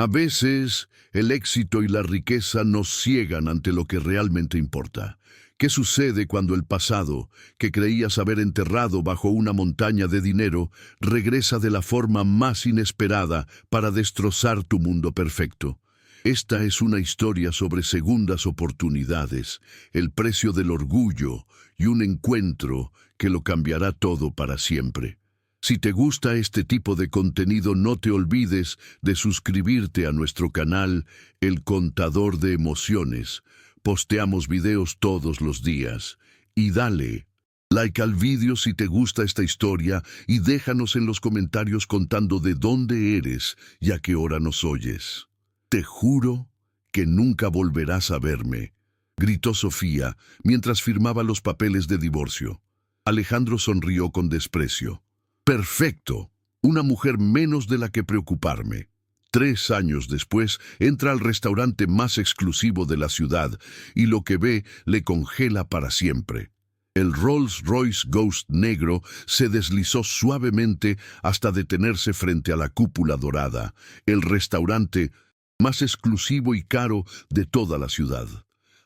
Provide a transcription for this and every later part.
A veces, el éxito y la riqueza nos ciegan ante lo que realmente importa. ¿Qué sucede cuando el pasado, que creías haber enterrado bajo una montaña de dinero, regresa de la forma más inesperada para destrozar tu mundo perfecto? Esta es una historia sobre segundas oportunidades, el precio del orgullo y un encuentro que lo cambiará todo para siempre. Si te gusta este tipo de contenido, no te olvides de suscribirte a nuestro canal El Contador de Emociones. Posteamos videos todos los días. Y dale like al vídeo si te gusta esta historia y déjanos en los comentarios contando de dónde eres y a qué hora nos oyes. Te juro que nunca volverás a verme, gritó Sofía mientras firmaba los papeles de divorcio. Alejandro sonrió con desprecio. Perfecto, una mujer menos de la que preocuparme. 3 años después, entra al restaurante más exclusivo de la ciudad y lo que ve le congela para siempre. El Rolls-Royce Ghost negro se deslizó suavemente hasta detenerse frente a la cúpula dorada, el restaurante más exclusivo y caro de toda la ciudad.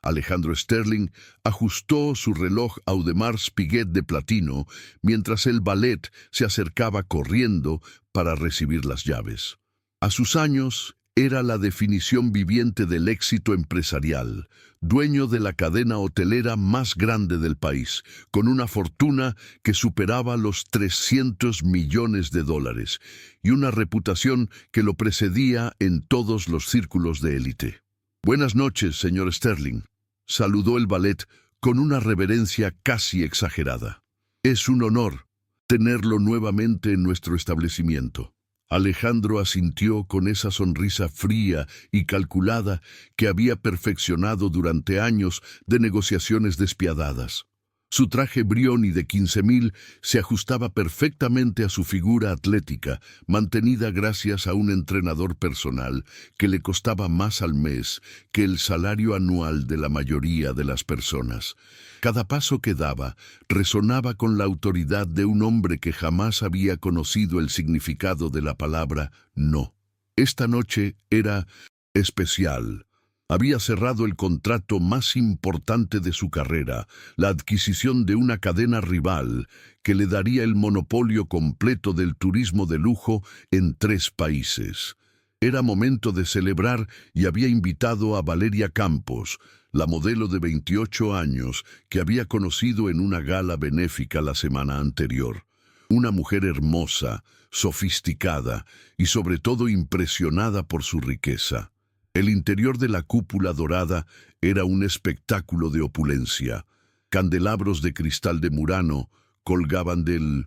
Alejandro Sterling ajustó su reloj Audemars Piguet de platino mientras el valet se acercaba corriendo para recibir las llaves. A sus años, era la definición viviente del éxito empresarial, dueño de la cadena hotelera más grande del país, con una fortuna que superaba los 300 millones de dólares y una reputación que lo precedía en todos los círculos de élite. Buenas noches, señor Sterling, saludó el valet con una reverencia casi exagerada. Es un honor tenerlo nuevamente en nuestro establecimiento. Alejandro asintió con esa sonrisa fría y calculada que había perfeccionado durante años de negociaciones despiadadas. Su traje Brioni de 15,000 se ajustaba perfectamente a su figura atlética, mantenida gracias a un entrenador personal que le costaba más al mes que el salario anual de la mayoría de las personas. Cada paso que daba resonaba con la autoridad de un hombre que jamás había conocido el significado de la palabra no. Esta noche era especial. Había cerrado el contrato más importante de su carrera, la adquisición de una cadena rival que le daría el monopolio completo del turismo de lujo en 3 países. Era momento de celebrar y había invitado a Valeria Campos, la modelo de 28 años que había conocido en una gala benéfica la semana anterior. Una mujer hermosa, sofisticada y sobre todo impresionada por su riqueza. El interior de la cúpula dorada era un espectáculo de opulencia. Candelabros de cristal de Murano colgaban del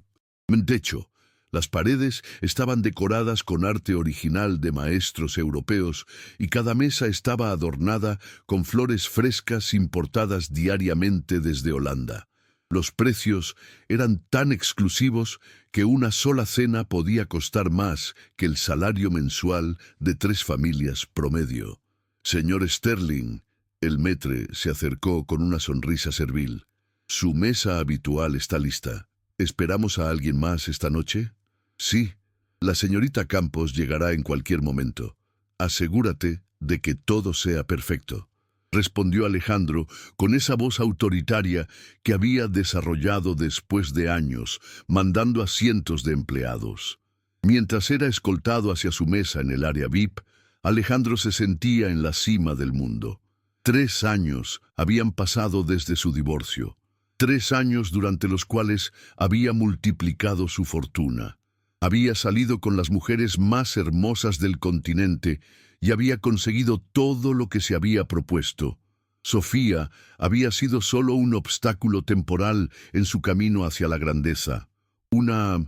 techo. Las paredes estaban decoradas con arte original de maestros europeos y cada mesa estaba adornada con flores frescas importadas diariamente desde Holanda. Los precios eran tan exclusivos que una sola cena podía costar más que el salario mensual de 3 familias promedio. Señor Sterling, el maître se acercó con una sonrisa servil. Su mesa habitual está lista. ¿Esperamos a alguien más esta noche? Sí, la señorita Campos llegará en cualquier momento. Asegúrate de que todo sea perfecto, respondió Alejandro con esa voz autoritaria que había desarrollado después de años, mandando a cientos de empleados. Mientras era escoltado hacia su mesa en el área VIP, Alejandro se sentía en la cima del mundo. 3 años habían pasado desde su divorcio. 3 años durante los cuales había multiplicado su fortuna. Había salido con las mujeres más hermosas del continente y había conseguido todo lo que se había propuesto. Sofía había sido solo un obstáculo temporal en su camino hacia la grandeza. Una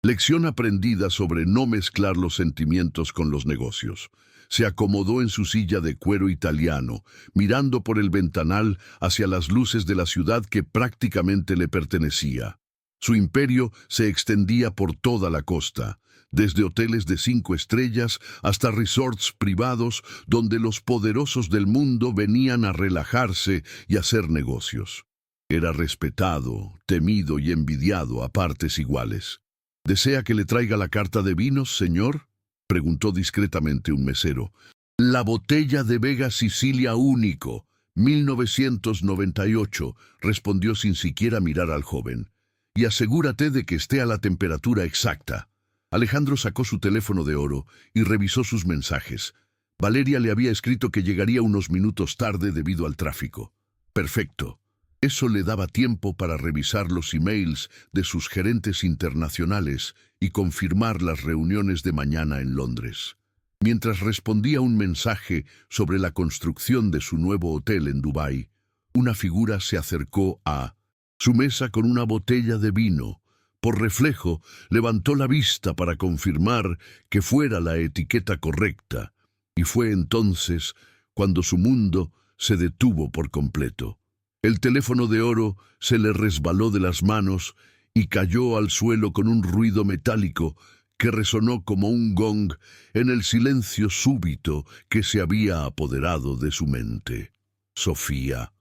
lección aprendida sobre no mezclar los sentimientos con los negocios. Se acomodó en su silla de cuero italiano, mirando por el ventanal hacia las luces de la ciudad que prácticamente le pertenecía. Su imperio se extendía por toda la costa, desde hoteles de 5 estrellas hasta resorts privados donde los poderosos del mundo venían a relajarse y hacer negocios. Era respetado, temido y envidiado a partes iguales. ¿Desea que le traiga la carta de vinos, señor?, preguntó discretamente un mesero. La botella de Vega Sicilia Único, 1998, respondió sin siquiera mirar al joven. Y asegúrate de que esté a la temperatura exacta. Alejandro sacó su teléfono de oro y revisó sus mensajes. Valeria le había escrito que llegaría unos minutos tarde debido al tráfico. Perfecto. Eso le daba tiempo para revisar los emails de sus gerentes internacionales y confirmar las reuniones de mañana en Londres. Mientras respondía un mensaje sobre la construcción de su nuevo hotel en Dubái, una figura se acercó a su mesa con una botella de vino. Por reflejo, levantó la vista para confirmar que fuera la etiqueta correcta, y fue entonces cuando su mundo se detuvo por completo. El teléfono de oro se le resbaló de las manos y cayó al suelo con un ruido metálico que resonó como un gong en el silencio súbito que se había apoderado de su mente. Sofía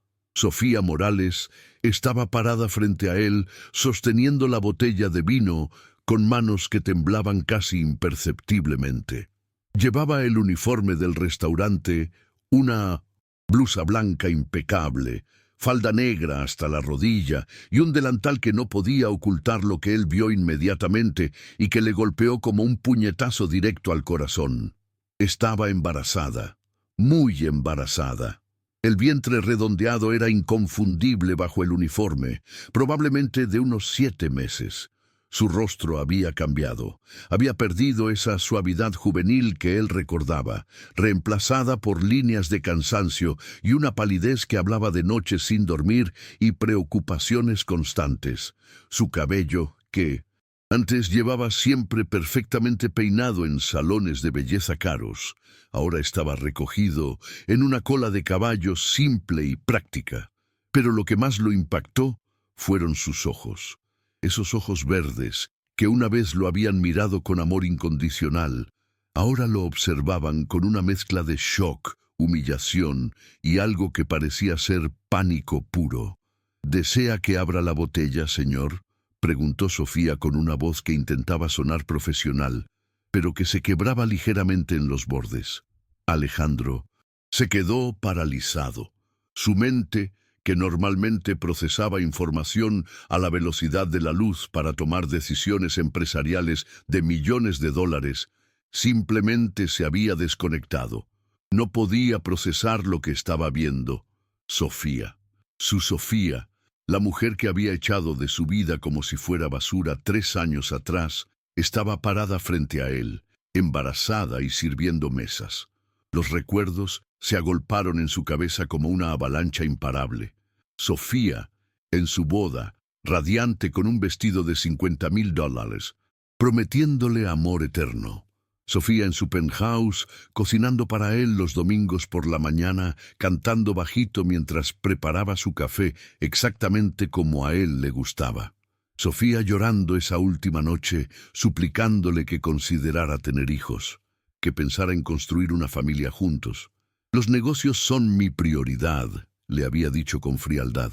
Morales estaba parada frente a él, sosteniendo la botella de vino con manos que temblaban casi imperceptiblemente. Llevaba el uniforme del restaurante, una blusa blanca impecable, falda negra hasta la rodilla y un delantal que no podía ocultar lo que él vio inmediatamente y que le golpeó como un puñetazo directo al corazón. Estaba embarazada, muy embarazada. El vientre redondeado era inconfundible bajo el uniforme, probablemente de unos 7 meses. Su rostro había cambiado. Había perdido esa suavidad juvenil que él recordaba, reemplazada por líneas de cansancio y una palidez que hablaba de noches sin dormir y preocupaciones constantes. Su cabello, que antes llevaba siempre perfectamente peinado en salones de belleza caros, ahora estaba recogido en una cola de caballo simple y práctica. Pero lo que más lo impactó fueron sus ojos. Esos ojos verdes, que una vez lo habían mirado con amor incondicional, ahora lo observaban con una mezcla de shock, humillación y algo que parecía ser pánico puro. ¿Desea que abra la botella, señor?, preguntó Sofía con una voz que intentaba sonar profesional, pero que se quebraba ligeramente en los bordes. Alejandro se quedó paralizado. Su mente, que normalmente procesaba información a la velocidad de la luz para tomar decisiones empresariales de millones de dólares, simplemente se había desconectado. No podía procesar lo que estaba viendo. Sofía, su Sofía, la mujer que había echado de su vida como si fuera basura 3 años atrás, estaba parada frente a él, embarazada y sirviendo mesas. Los recuerdos se agolparon en su cabeza como una avalancha imparable. Sofía, en su boda, radiante con un vestido de $50,000, prometiéndole amor eterno. Sofía en su penthouse, cocinando para él los domingos por la mañana, cantando bajito mientras preparaba su café exactamente como a él le gustaba. Sofía llorando esa última noche, suplicándole que considerara tener hijos, que pensara en construir una familia juntos. Los negocios son mi prioridad, le había dicho con frialdad.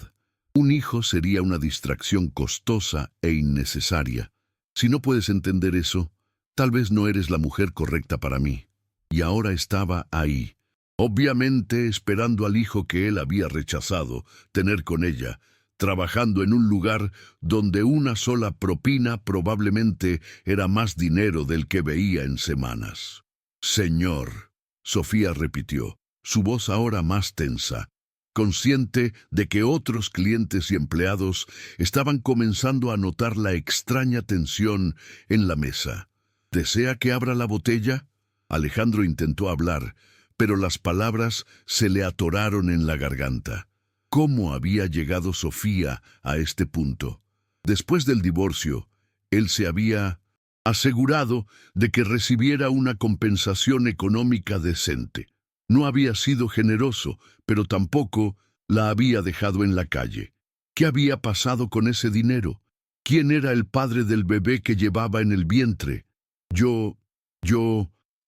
Un hijo sería una distracción costosa e innecesaria. Si no puedes entender eso, tal vez no eres la mujer correcta para mí. Y ahora estaba ahí, obviamente esperando al hijo que él había rechazado tener con ella, trabajando en un lugar donde una sola propina probablemente era más dinero del que veía en semanas. Señor, Sofía repitió, su voz ahora más tensa, consciente de que otros clientes y empleados estaban comenzando a notar la extraña tensión en la mesa. ¿Desea que abra la botella? Alejandro intentó hablar, pero las palabras se le atoraron en la garganta. ¿Cómo había llegado Sofía a este punto? Después del divorcio, él se había asegurado de que recibiera una compensación económica decente. No había sido generoso, pero tampoco la había dejado en la calle. ¿Qué había pasado con ese dinero? ¿Quién era el padre del bebé que llevaba en el vientre?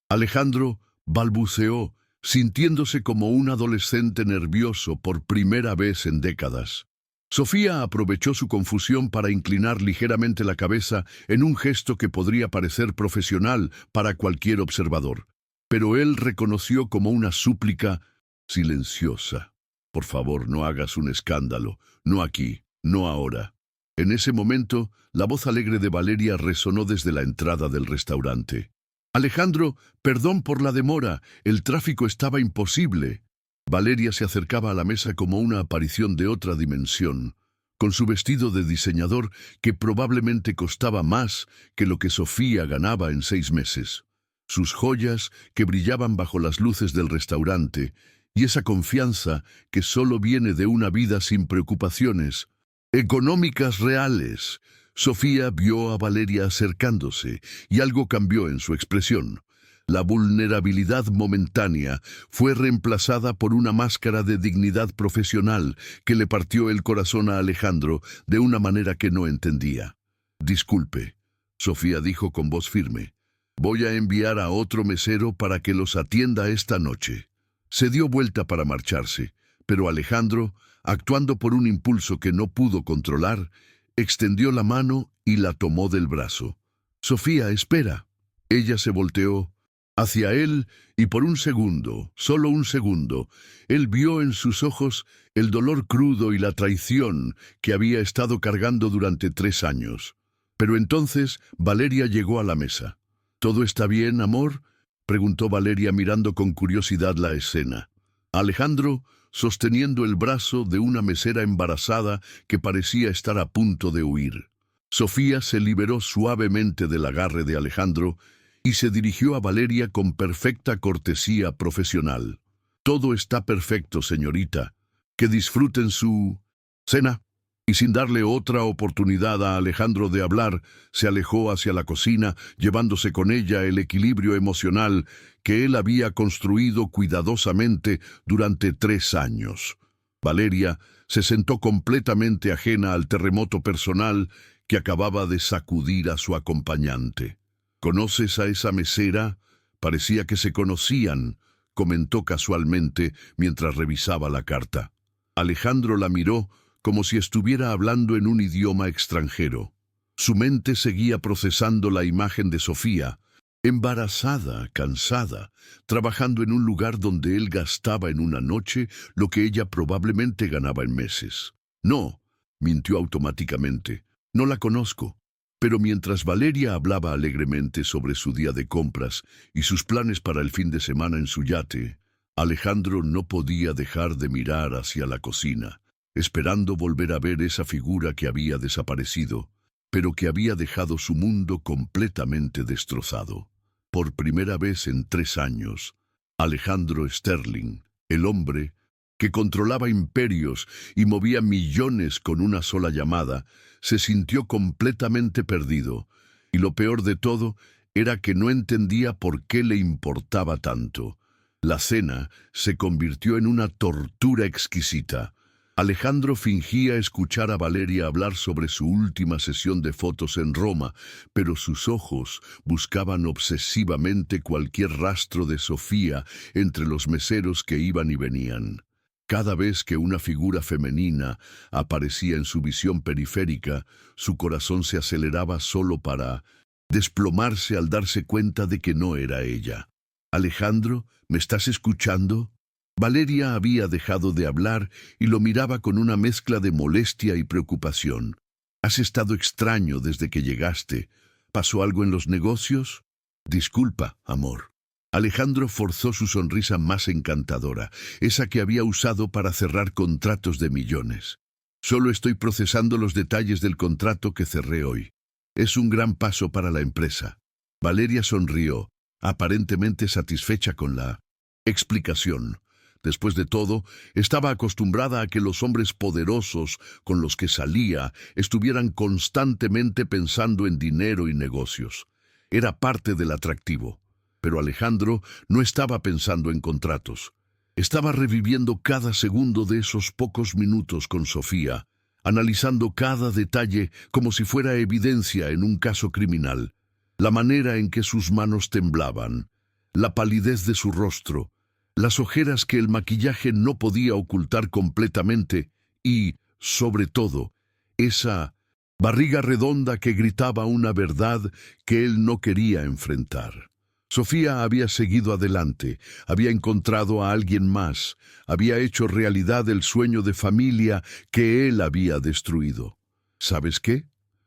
Alejandro balbuceó, sintiéndose como un adolescente nervioso por primera vez en décadas. Sofía aprovechó su confusión para inclinar ligeramente la cabeza en un gesto que podría parecer profesional para cualquier observador, pero él reconoció como una súplica silenciosa. Por favor, no hagas un escándalo, no aquí, no ahora. En ese momento, la voz alegre de Valeria resonó desde la entrada del restaurante. Alejandro, perdón por la demora, el tráfico estaba imposible. Valeria se acercaba a la mesa como una aparición de otra dimensión, con su vestido de diseñador que probablemente costaba más que lo que Sofía ganaba en 6 meses. Sus joyas que brillaban bajo las luces del restaurante y esa confianza que solo viene de una vida sin preocupaciones económicas reales. Sofía vio a Valeria acercándose y algo cambió en su expresión. La vulnerabilidad momentánea fue reemplazada por una máscara de dignidad profesional que le partió el corazón a Alejandro de una manera que no entendía. Disculpe, Sofía dijo con voz firme. Voy a enviar a otro mesero para que los atienda esta noche. Se dio vuelta para marcharse, pero Alejandro, actuando por un impulso que no pudo controlar, extendió la mano y la tomó del brazo. Sofía, espera. Ella se volteó hacia él y por un segundo, solo un segundo, él vio en sus ojos el dolor crudo y la traición que había estado cargando durante 3 años. Pero entonces Valeria llegó a la mesa. ¿Todo está bien, amor?, preguntó Valeria mirando con curiosidad la escena. Alejandro, sosteniendo el brazo de una mesera embarazada que parecía estar a punto de huir. Sofía se liberó suavemente del agarre de Alejandro y se dirigió a Valeria con perfecta cortesía profesional. Todo está perfecto, señorita. Que disfruten su cena. Y sin darle otra oportunidad a Alejandro de hablar, se alejó hacia la cocina, llevándose con ella el equilibrio emocional que él había construido cuidadosamente durante 3 años. Valeria se sentó completamente ajena al terremoto personal que acababa de sacudir a su acompañante. ¿Conoces a esa mesera? Parecía que se conocían, comentó casualmente mientras revisaba la carta. Alejandro la miró como si estuviera hablando en un idioma extranjero. Su mente seguía procesando la imagen de Sofía, embarazada, cansada, trabajando en un lugar donde él gastaba en una noche lo que ella probablemente ganaba en meses. No, mintió automáticamente, no la conozco. Pero mientras Valeria hablaba alegremente sobre su día de compras y sus planes para el fin de semana en su yate, Alejandro no podía dejar de mirar hacia la cocina, esperando volver a ver esa figura que había desaparecido, pero que había dejado su mundo completamente destrozado. Por primera vez en 3 años, Alejandro Sterling, el hombre que controlaba imperios y movía millones con una sola llamada, se sintió completamente perdido, y lo peor de todo era que no entendía por qué le importaba tanto. La cena se convirtió en una tortura exquisita. Alejandro fingía escuchar a Valeria hablar sobre su última sesión de fotos en Roma, pero sus ojos buscaban obsesivamente cualquier rastro de Sofía entre los meseros que iban y venían. Cada vez que una figura femenina aparecía en su visión periférica, su corazón se aceleraba solo para desplomarse al darse cuenta de que no era ella. «Alejandro, ¿me estás escuchando?» Valeria había dejado de hablar y lo miraba con una mezcla de molestia y preocupación. «Has estado extraño desde que llegaste. ¿Pasó algo en los negocios?» «Disculpa, amor». Alejandro forzó su sonrisa más encantadora, esa que había usado para cerrar contratos de millones. «Solo estoy procesando los detalles del contrato que cerré hoy. Es un gran paso para la empresa». Valeria sonrió, aparentemente satisfecha con la explicación. Después de todo, estaba acostumbrada a que los hombres poderosos con los que salía estuvieran constantemente pensando en dinero y negocios. Era parte del atractivo. Pero Alejandro no estaba pensando en contratos. Estaba reviviendo cada segundo de esos pocos minutos con Sofía, analizando cada detalle como si fuera evidencia en un caso criminal. La manera en que sus manos temblaban, la palidez de su rostro, las ojeras que el maquillaje no podía ocultar completamente y, sobre todo, esa barriga redonda que gritaba una verdad que él no quería enfrentar. Sofía había seguido adelante, había encontrado a alguien más, había hecho realidad el sueño de familia que él había destruido. ¿Sabes qué?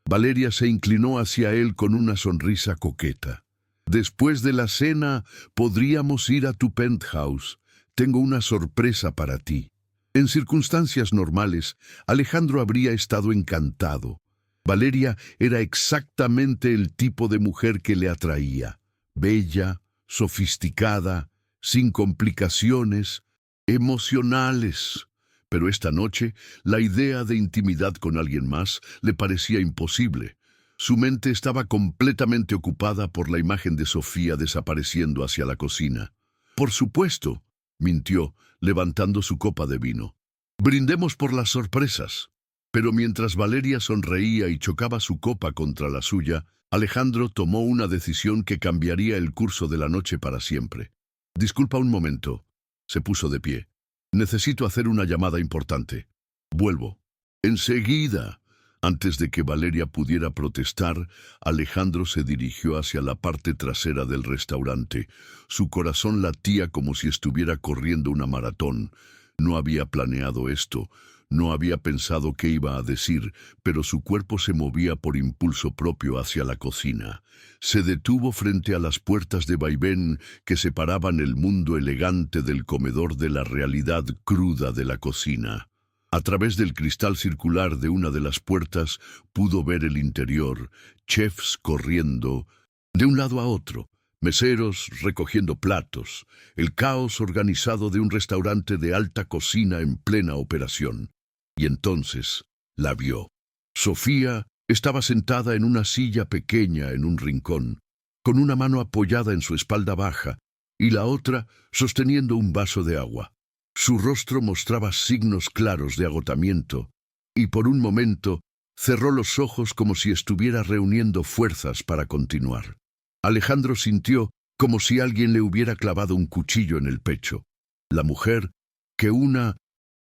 Valeria se inclinó hacia él con una sonrisa coqueta. Después de la cena, podríamos ir a tu penthouse. Tengo una sorpresa para ti. En circunstancias normales, Alejandro habría estado encantado. Valeria era exactamente el tipo de mujer que le atraía. Bella, sofisticada, sin complicaciones, emocionales. Pero esta noche, la idea de intimidad con alguien más le parecía imposible. Su mente estaba completamente ocupada por la imagen de Sofía desapareciendo hacia la cocina. Por supuesto, mintió, levantando su copa de vino. Brindemos por las sorpresas. Pero mientras Valeria sonreía y chocaba su copa contra la suya, Alejandro tomó una decisión que cambiaría el curso de la noche para siempre. Disculpa un momento. Se puso de pie. Necesito hacer una llamada importante. Vuelvo. Enseguida. Antes de que Valeria pudiera protestar, Alejandro se dirigió hacia la parte trasera del restaurante. Su corazón latía como si estuviera corriendo una maratón. No había planeado esto, no había pensado qué iba a decir, pero su cuerpo se movía por impulso propio hacia la cocina. Se detuvo frente a las puertas de vaivén que separaban el mundo elegante del comedor de la realidad cruda de la cocina. A través del cristal circular de una de las puertas pudo ver el interior, chefs corriendo de un lado a otro, meseros recogiendo platos, el caos organizado de un restaurante de alta cocina en plena operación. Y entonces la vio. Sofía estaba sentada en una silla pequeña en un rincón, con una mano apoyada en su espalda baja y la otra sosteniendo un vaso de agua. Su rostro mostraba signos claros de agotamiento, y por un momento cerró los ojos como si estuviera reuniendo fuerzas para continuar. Alejandro sintió como si alguien le hubiera clavado un cuchillo en el pecho. La mujer, que una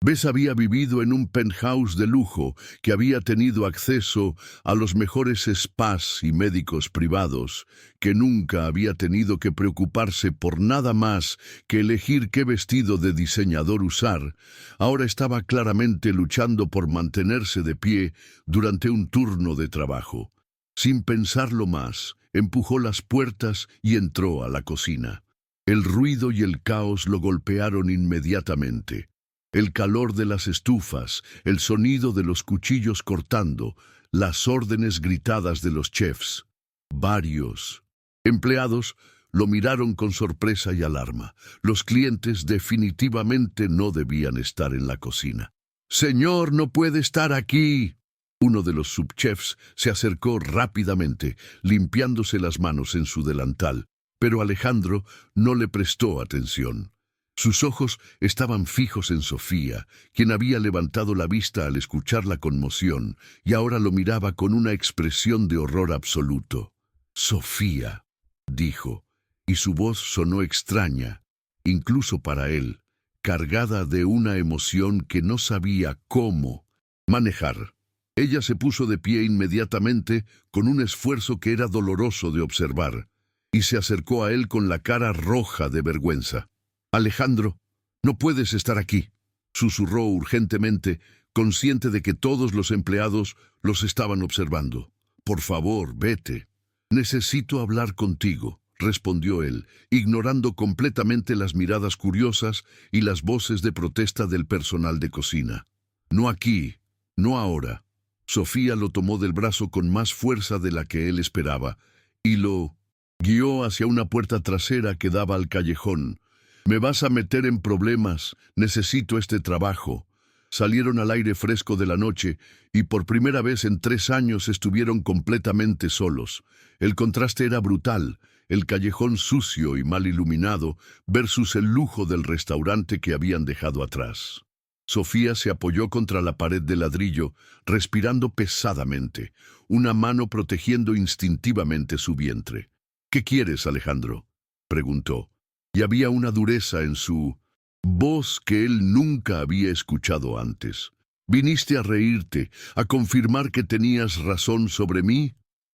vez había vivido en un penthouse de lujo, que había tenido acceso a los mejores spas y médicos privados, que nunca había tenido que preocuparse por nada más que elegir qué vestido de diseñador usar, ahora estaba claramente luchando por mantenerse de pie durante un turno de trabajo. Sin pensarlo más, empujó las puertas y entró a la cocina. El ruido y el caos lo golpearon inmediatamente. El calor de las estufas, el sonido de los cuchillos cortando, las órdenes gritadas de los chefs. Varios empleados lo miraron con sorpresa y alarma. Los clientes definitivamente no debían estar en la cocina. «Señor, no puede estar aquí». Uno de los subchefs se acercó rápidamente, limpiándose las manos en su delantal, pero Alejandro no le prestó atención. Sus ojos estaban fijos en Sofía, quien había levantado la vista al escuchar la conmoción, y ahora lo miraba con una expresión de horror absoluto. «Sofía», dijo, y su voz sonó extraña, incluso para él, cargada de una emoción que no sabía cómo manejar. Ella se puso de pie inmediatamente, con un esfuerzo que era doloroso de observar, y se acercó a él con la cara roja de vergüenza. «Alejandro, no puedes estar aquí», susurró urgentemente, consciente de que todos los empleados los estaban observando. «Por favor, vete». «Necesito hablar contigo», respondió él, ignorando completamente las miradas curiosas y las voces de protesta del personal de cocina. «No aquí, no ahora». Sofía lo tomó del brazo con más fuerza de la que él esperaba y lo guió hacia una puerta trasera que daba al callejón. «Me vas a meter en problemas, necesito este trabajo». Salieron al aire fresco de la noche y por primera vez en 3 años estuvieron completamente solos. El contraste era brutal, el callejón sucio y mal iluminado versus el lujo del restaurante que habían dejado atrás. Sofía se apoyó contra la pared de ladrillo, respirando pesadamente, una mano protegiendo instintivamente su vientre. «¿Qué quieres, Alejandro?», preguntó. Y había una dureza en su voz que él nunca había escuchado antes. ¿Viniste a reírte, a confirmar que tenías razón sobre mí?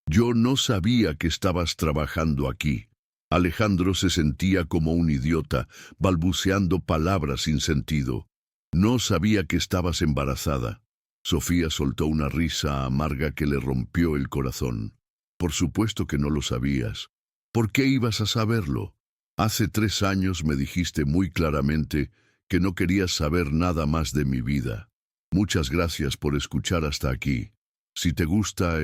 Yo no sabía que estabas trabajando aquí. Alejandro se sentía como un idiota, balbuceando palabras sin sentido. No sabía que estabas embarazada. Sofía soltó una risa amarga que le rompió el corazón. Por supuesto que no lo sabías. ¿Por qué ibas a saberlo? Hace 3 años me dijiste muy claramente que no querías saber nada más de mi vida. Muchas gracias por escuchar hasta aquí. Si te gusta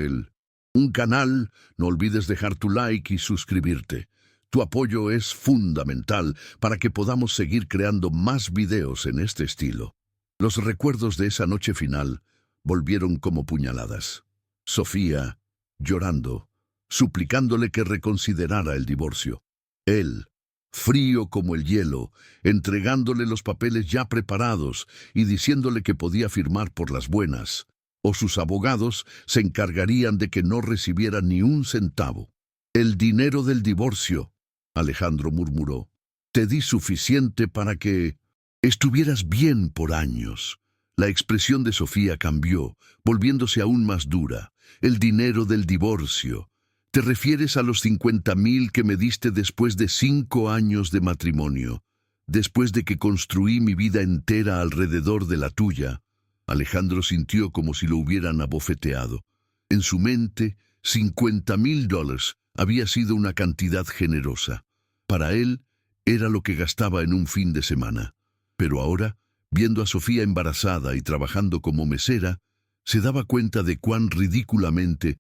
un canal, no olvides dejar tu like y suscribirte. Tu apoyo es fundamental para que podamos seguir creando más videos en este estilo. Los recuerdos de esa noche final volvieron como puñaladas. Sofía, llorando, suplicándole que reconsiderara el divorcio. Él, frío como el hielo, entregándole los papeles ya preparados y diciéndole que podía firmar por las buenas, o sus abogados se encargarían de que no recibiera ni un centavo. El dinero del divorcio, Alejandro murmuró. Te di suficiente para que estuvieras bien por años. La expresión de Sofía cambió, volviéndose aún más dura. El dinero del divorcio. ¿Te refieres a los 50,000 que me diste después de 5 años de matrimonio? Después de que construí mi vida entera alrededor de la tuya. Alejandro sintió como si lo hubieran abofeteado. En su mente, $50,000 había sido una cantidad generosa. Para él, era lo que gastaba en un fin de semana. Pero ahora, viendo a Sofía embarazada y trabajando como mesera, se daba cuenta de cuán ridículamente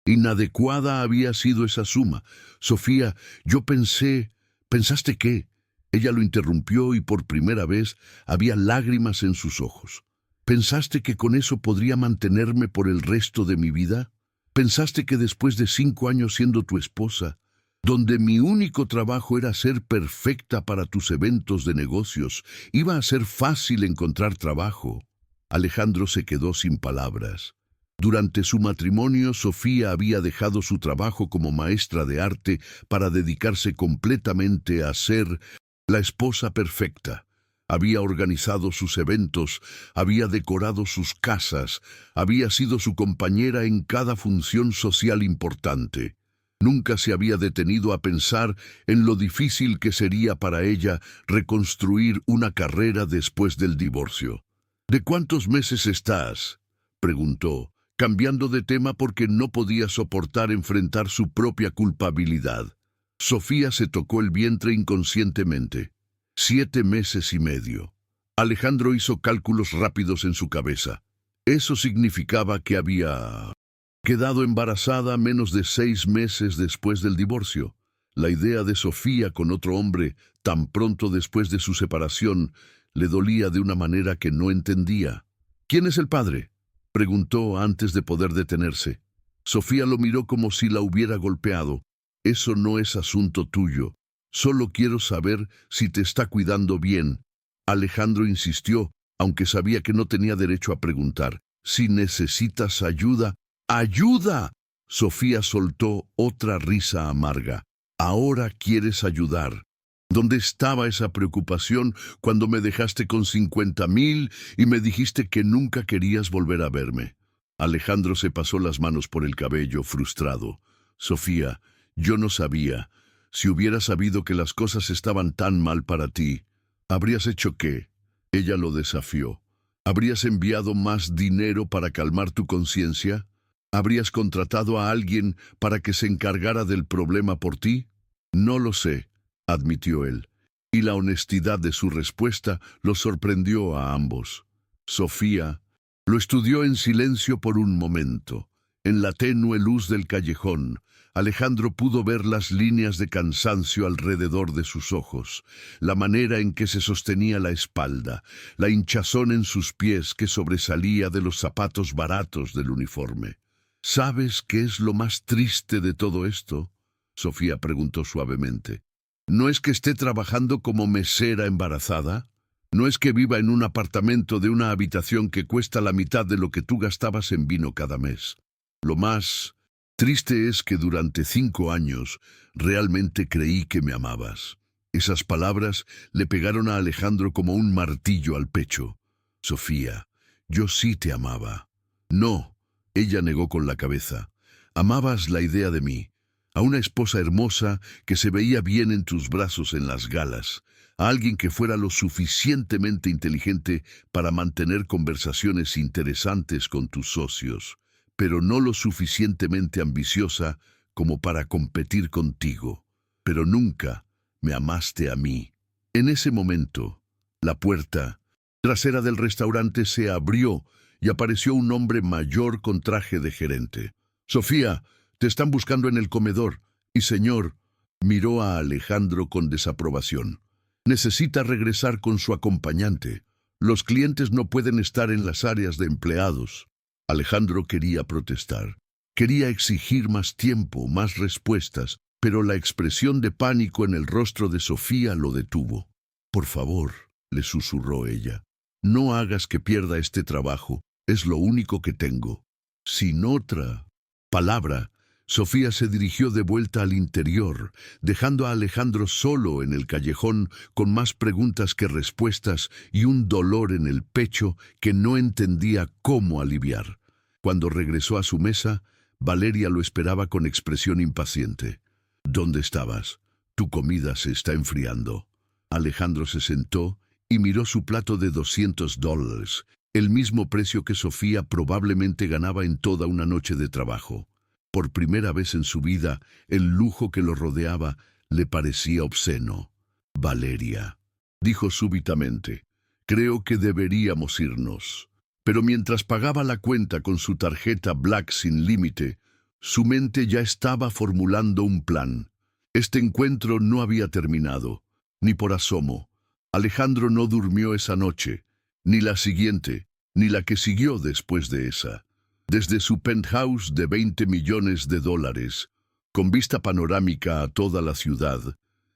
inadecuada había sido esa suma. Sofía, yo pensé... ¿Pensaste qué? Ella lo interrumpió y por primera vez había lágrimas en sus ojos. ¿Pensaste que con eso podría mantenerme por el resto de mi vida? ¿Pensaste que después de 5 años siendo tu esposa, donde mi único trabajo era ser perfecta para tus eventos de negocios, iba a ser fácil encontrar trabajo? Alejandro se quedó sin palabras. Durante su matrimonio, Sofía había dejado su trabajo como maestra de arte para dedicarse completamente a ser la esposa perfecta. Había organizado sus eventos, había decorado sus casas, había sido su compañera en cada función social importante. Nunca se había detenido a pensar en lo difícil que sería para ella reconstruir una carrera después del divorcio. ¿De cuántos meses estás?, preguntó, cambiando de tema porque no podía soportar enfrentar su propia culpabilidad. Sofía se tocó el vientre inconscientemente. 7 meses y medio. Alejandro hizo cálculos rápidos en su cabeza. Eso significaba que había quedado embarazada menos de 6 meses después del divorcio. La idea de Sofía con otro hombre tan pronto después de su separación le dolía de una manera que no entendía. ¿Quién es el padre?, preguntó antes de poder detenerse. Sofía lo miró como si la hubiera golpeado. Eso no es asunto tuyo. Solo quiero saber si te está cuidando bien. Alejandro insistió, aunque sabía que no tenía derecho a preguntar. Si necesitas ayuda. ¡Ayuda! Sofía soltó otra risa amarga. Ahora quieres ayudar. ¿Dónde estaba esa preocupación cuando me dejaste con 50,000 y me dijiste que nunca querías volver a verme? Alejandro se pasó las manos por el cabello, frustrado. Sofía, yo no sabía. Si hubiera sabido que las cosas estaban tan mal para ti, ¿habrías hecho qué? Ella lo desafió. ¿Habrías enviado más dinero para calmar tu conciencia? ¿Habrías contratado a alguien para que se encargara del problema por ti? No lo sé, admitió él, y la honestidad de su respuesta los sorprendió a ambos. Sofía lo estudió en silencio por un momento. En la tenue luz del callejón, Alejandro pudo ver las líneas de cansancio alrededor de sus ojos, la manera en que se sostenía la espalda, la hinchazón en sus pies que sobresalía de los zapatos baratos del uniforme. ¿Sabes qué es lo más triste de todo esto?, Sofía preguntó suavemente. ¿No es que esté trabajando como mesera embarazada? ¿No es que viva en un apartamento de una habitación que cuesta la mitad de lo que tú gastabas en vino cada mes? Lo más triste es que durante 5 años realmente creí que me amabas. Esas palabras le pegaron a Alejandro como un martillo al pecho. Sofía, Yo sí te amaba. No, ella negó con la cabeza. Amabas la idea de mí, a una esposa hermosa que se veía bien en tus brazos en las galas, a alguien que fuera lo suficientemente inteligente para mantener conversaciones interesantes con tus socios, pero no lo suficientemente ambiciosa como para competir contigo. Pero nunca me amaste a mí. En ese momento, la puerta trasera del restaurante se abrió y apareció un hombre mayor con traje de gerente. «Sofía, te están buscando en el comedor». Y señor, miró a Alejandro con desaprobación. «Necesita regresar con su acompañante. Los clientes no pueden estar en las áreas de empleados». Alejandro quería protestar. Quería exigir más tiempo, más respuestas, pero la expresión de pánico en el rostro de Sofía lo detuvo. «Por favor», le susurró ella, «no hagas que pierda este trabajo. Es lo único que tengo». Sin otra palabra, Sofía se dirigió de vuelta al interior, dejando a Alejandro solo en el callejón con más preguntas que respuestas y un dolor en el pecho que no entendía cómo aliviar. Cuando regresó a su mesa, Valeria lo esperaba con expresión impaciente. «¿Dónde estabas? Tu comida se está enfriando». Alejandro se sentó y miró su plato de $200, el mismo precio que Sofía probablemente ganaba en toda una noche de trabajo. Por primera vez en su vida, el lujo que lo rodeaba le parecía obsceno. «Valeria», dijo súbitamente, «creo que deberíamos irnos». Pero mientras pagaba la cuenta con su tarjeta Black sin límite, su mente ya estaba formulando un plan. Este encuentro no había terminado, ni por asomo. Alejandro no durmió esa noche, ni la siguiente, ni la que siguió después de esa. Desde su penthouse de $20 millones, con vista panorámica a toda la ciudad,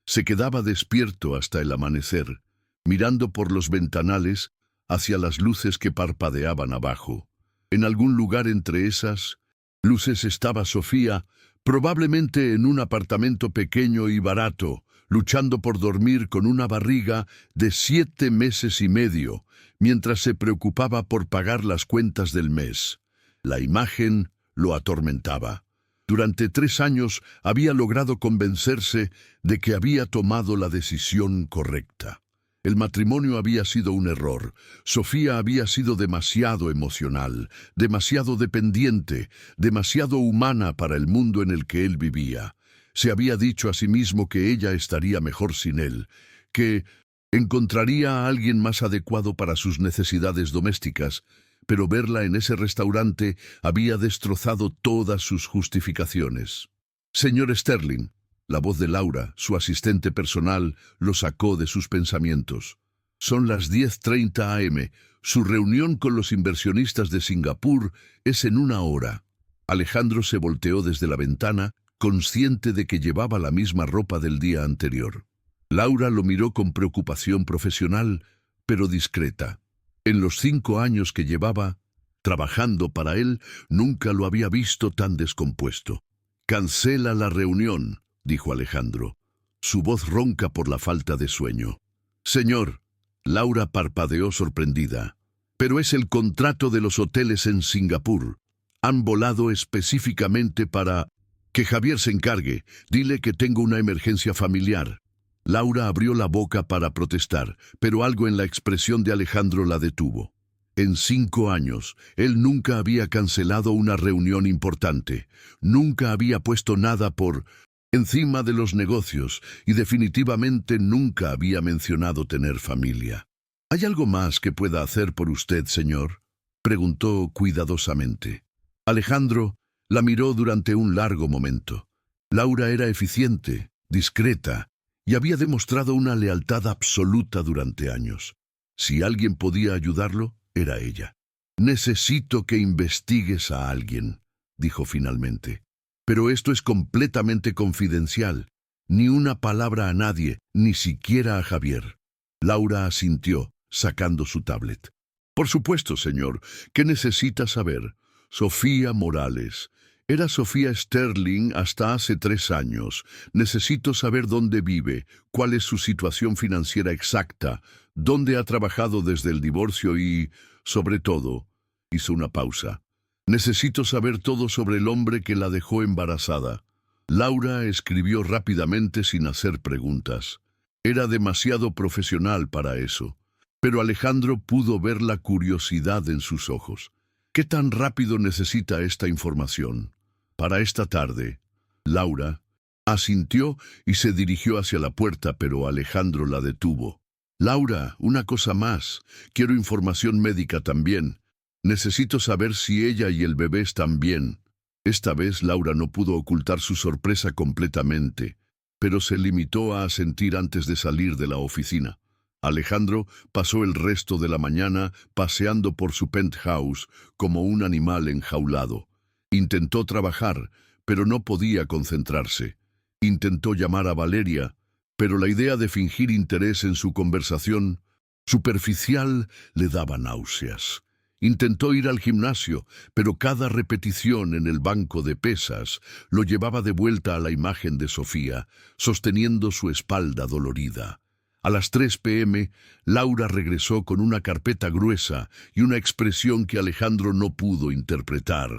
se quedaba despierto hasta el amanecer, mirando por los ventanales hacia las luces que parpadeaban abajo. En algún lugar entre esas luces estaba Sofía, probablemente en un apartamento pequeño y barato, luchando por dormir con una barriga de 7 meses y medio, mientras se preocupaba por pagar las cuentas del mes. La imagen lo atormentaba. Durante 3 años había logrado convencerse de que había tomado la decisión correcta. El matrimonio había sido un error. Sofía había sido demasiado emocional, demasiado dependiente, demasiado humana para el mundo en el que él vivía. Se había dicho a sí mismo que ella estaría mejor sin él, que encontraría a alguien más adecuado para sus necesidades domésticas, pero verla en ese restaurante había destrozado todas sus justificaciones. «Señor Sterling», la voz de Laura, su asistente personal, lo sacó de sus pensamientos. «Son las 10:30 am. Su reunión con los inversionistas de Singapur es en 1 hora». Alejandro se volteó desde la ventana, consciente de que llevaba la misma ropa del día anterior. Laura lo miró con preocupación profesional, pero discreta. En los 5 años que llevaba trabajando para él, nunca lo había visto tan descompuesto. «Cancela la reunión», dijo Alejandro, su voz ronca por la falta de sueño. «Señor», Laura parpadeó sorprendida, «pero es el contrato de los hoteles en Singapur. Han volado específicamente para...» «Que Javier se encargue. Dile que tengo una emergencia familiar». Laura abrió la boca para protestar, pero algo en la expresión de Alejandro la detuvo. En 5 años, él nunca había cancelado una reunión importante. Nunca había puesto nada por encima de los negocios y definitivamente nunca había mencionado tener familia. «¿Hay algo más que pueda hacer por usted, señor?», preguntó cuidadosamente. Alejandro la miró durante un largo momento. Laura era eficiente, discreta, y había demostrado una lealtad absoluta durante años. Si alguien podía ayudarlo, era ella. «Necesito que investigues a alguien», dijo finalmente. «Pero esto es completamente confidencial. Ni una palabra a nadie, ni siquiera a Javier». Laura asintió, sacando su tablet. «Por supuesto, señor. ¿Qué necesita saber?» «Sofía Morales. Era Sofía Sterling hasta hace 3 años. Necesito saber dónde vive, cuál es su situación financiera exacta, dónde ha trabajado desde el divorcio y, Sobre todo, hizo una pausa. Necesito saber todo sobre el hombre que la dejó embarazada. Laura escribió rápidamente sin hacer preguntas. Era demasiado profesional para eso. Pero Alejandro pudo ver la curiosidad en sus ojos. ¿Qué tan rápido necesita esta información? Para esta tarde, Laura asintió y se dirigió hacia la puerta, pero Alejandro la detuvo. Laura, una cosa más. Quiero información médica también. Necesito saber si ella y el bebé están bien. Esta vez Laura no pudo ocultar su sorpresa completamente, pero se limitó a asentir antes de salir de la oficina. Alejandro pasó el resto de la mañana paseando por su penthouse como un animal enjaulado. Intentó trabajar, pero no podía concentrarse. Intentó llamar a Valeria, pero la idea de fingir interés en su conversación superficial le daba náuseas. Intentó ir al gimnasio, pero cada repetición en el banco de pesas lo llevaba de vuelta a la imagen de Sofía, sosteniendo su espalda dolorida. A las 3 p.m., Laura regresó con una carpeta gruesa y una expresión que Alejandro no pudo interpretar.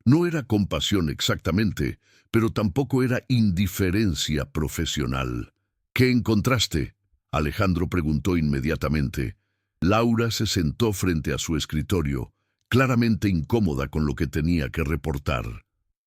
No era compasión exactamente, pero tampoco era indiferencia profesional. ¿Qué encontraste?, Alejandro preguntó inmediatamente. Laura se sentó frente a su escritorio, claramente incómoda con lo que tenía que reportar.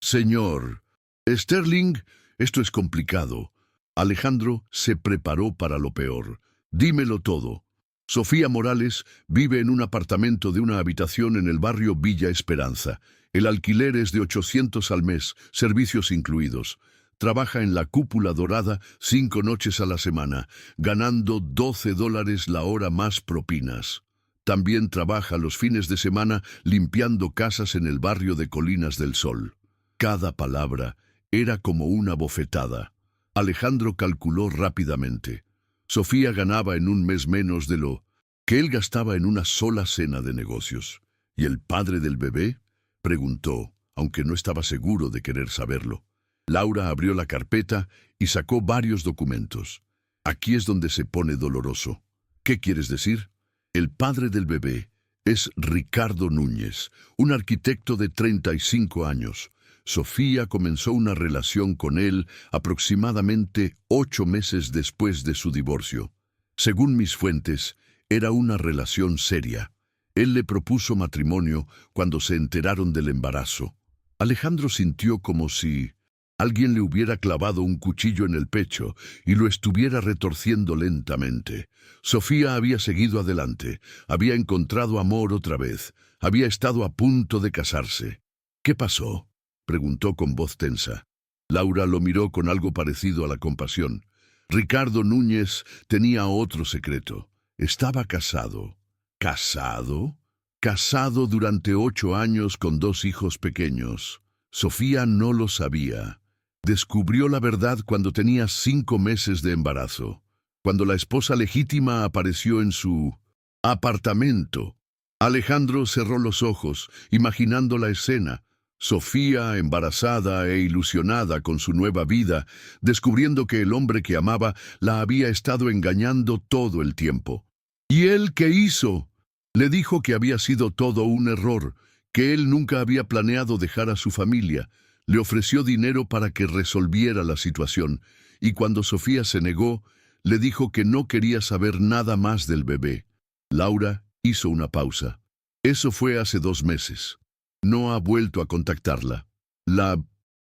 Señor Sterling, esto es complicado. Alejandro se preparó para lo peor. Dímelo todo. Sofía Morales vive en un apartamento de una habitación en el barrio Villa Esperanza. El alquiler es de 800 al mes, servicios incluidos. Trabaja en la Cúpula Dorada 5 noches a la semana, ganando $12 la hora más propinas. También trabaja los fines de semana limpiando casas en el barrio de Colinas del Sol. Cada palabra era como una bofetada. Alejandro calculó rápidamente. Sofía ganaba en un mes menos de lo que él gastaba en una sola cena de negocios. ¿Y el padre del bebé?, preguntó, aunque no estaba seguro de querer saberlo. Laura abrió la carpeta y sacó varios documentos. Aquí es donde se pone doloroso. ¿Qué quieres decir? El padre del bebé es Ricardo Núñez, un arquitecto de 35 años. Sofía comenzó una relación con él aproximadamente 8 meses después de su divorcio. Según mis fuentes, era una relación seria. Él le propuso matrimonio cuando se enteraron del embarazo. Alejandro sintió como si alguien le hubiera clavado un cuchillo en el pecho y lo estuviera retorciendo lentamente. Sofía había seguido adelante, había encontrado amor otra vez, había estado a punto de casarse. ¿Qué pasó?, preguntó con voz tensa. Laura lo miró con algo parecido a la compasión. Ricardo Núñez tenía otro secreto. Estaba casado. ¿Casado? Casado durante 8 años con 2 hijos pequeños. Sofía no lo sabía. Descubrió la verdad cuando tenía 5 meses de embarazo, cuando la esposa legítima apareció en su apartamento. Alejandro cerró los ojos, imaginando la escena. Sofía, embarazada e ilusionada con su nueva vida, descubriendo que el hombre que amaba la había estado engañando todo el tiempo. ¿Y él qué hizo? Le dijo que había sido todo un error, que él nunca había planeado dejar a su familia. Le ofreció dinero para que resolviera la situación, y cuando Sofía se negó, le dijo que no quería saber nada más del bebé. Laura hizo una pausa. Eso fue hace 2 meses. No ha vuelto a contactarla. La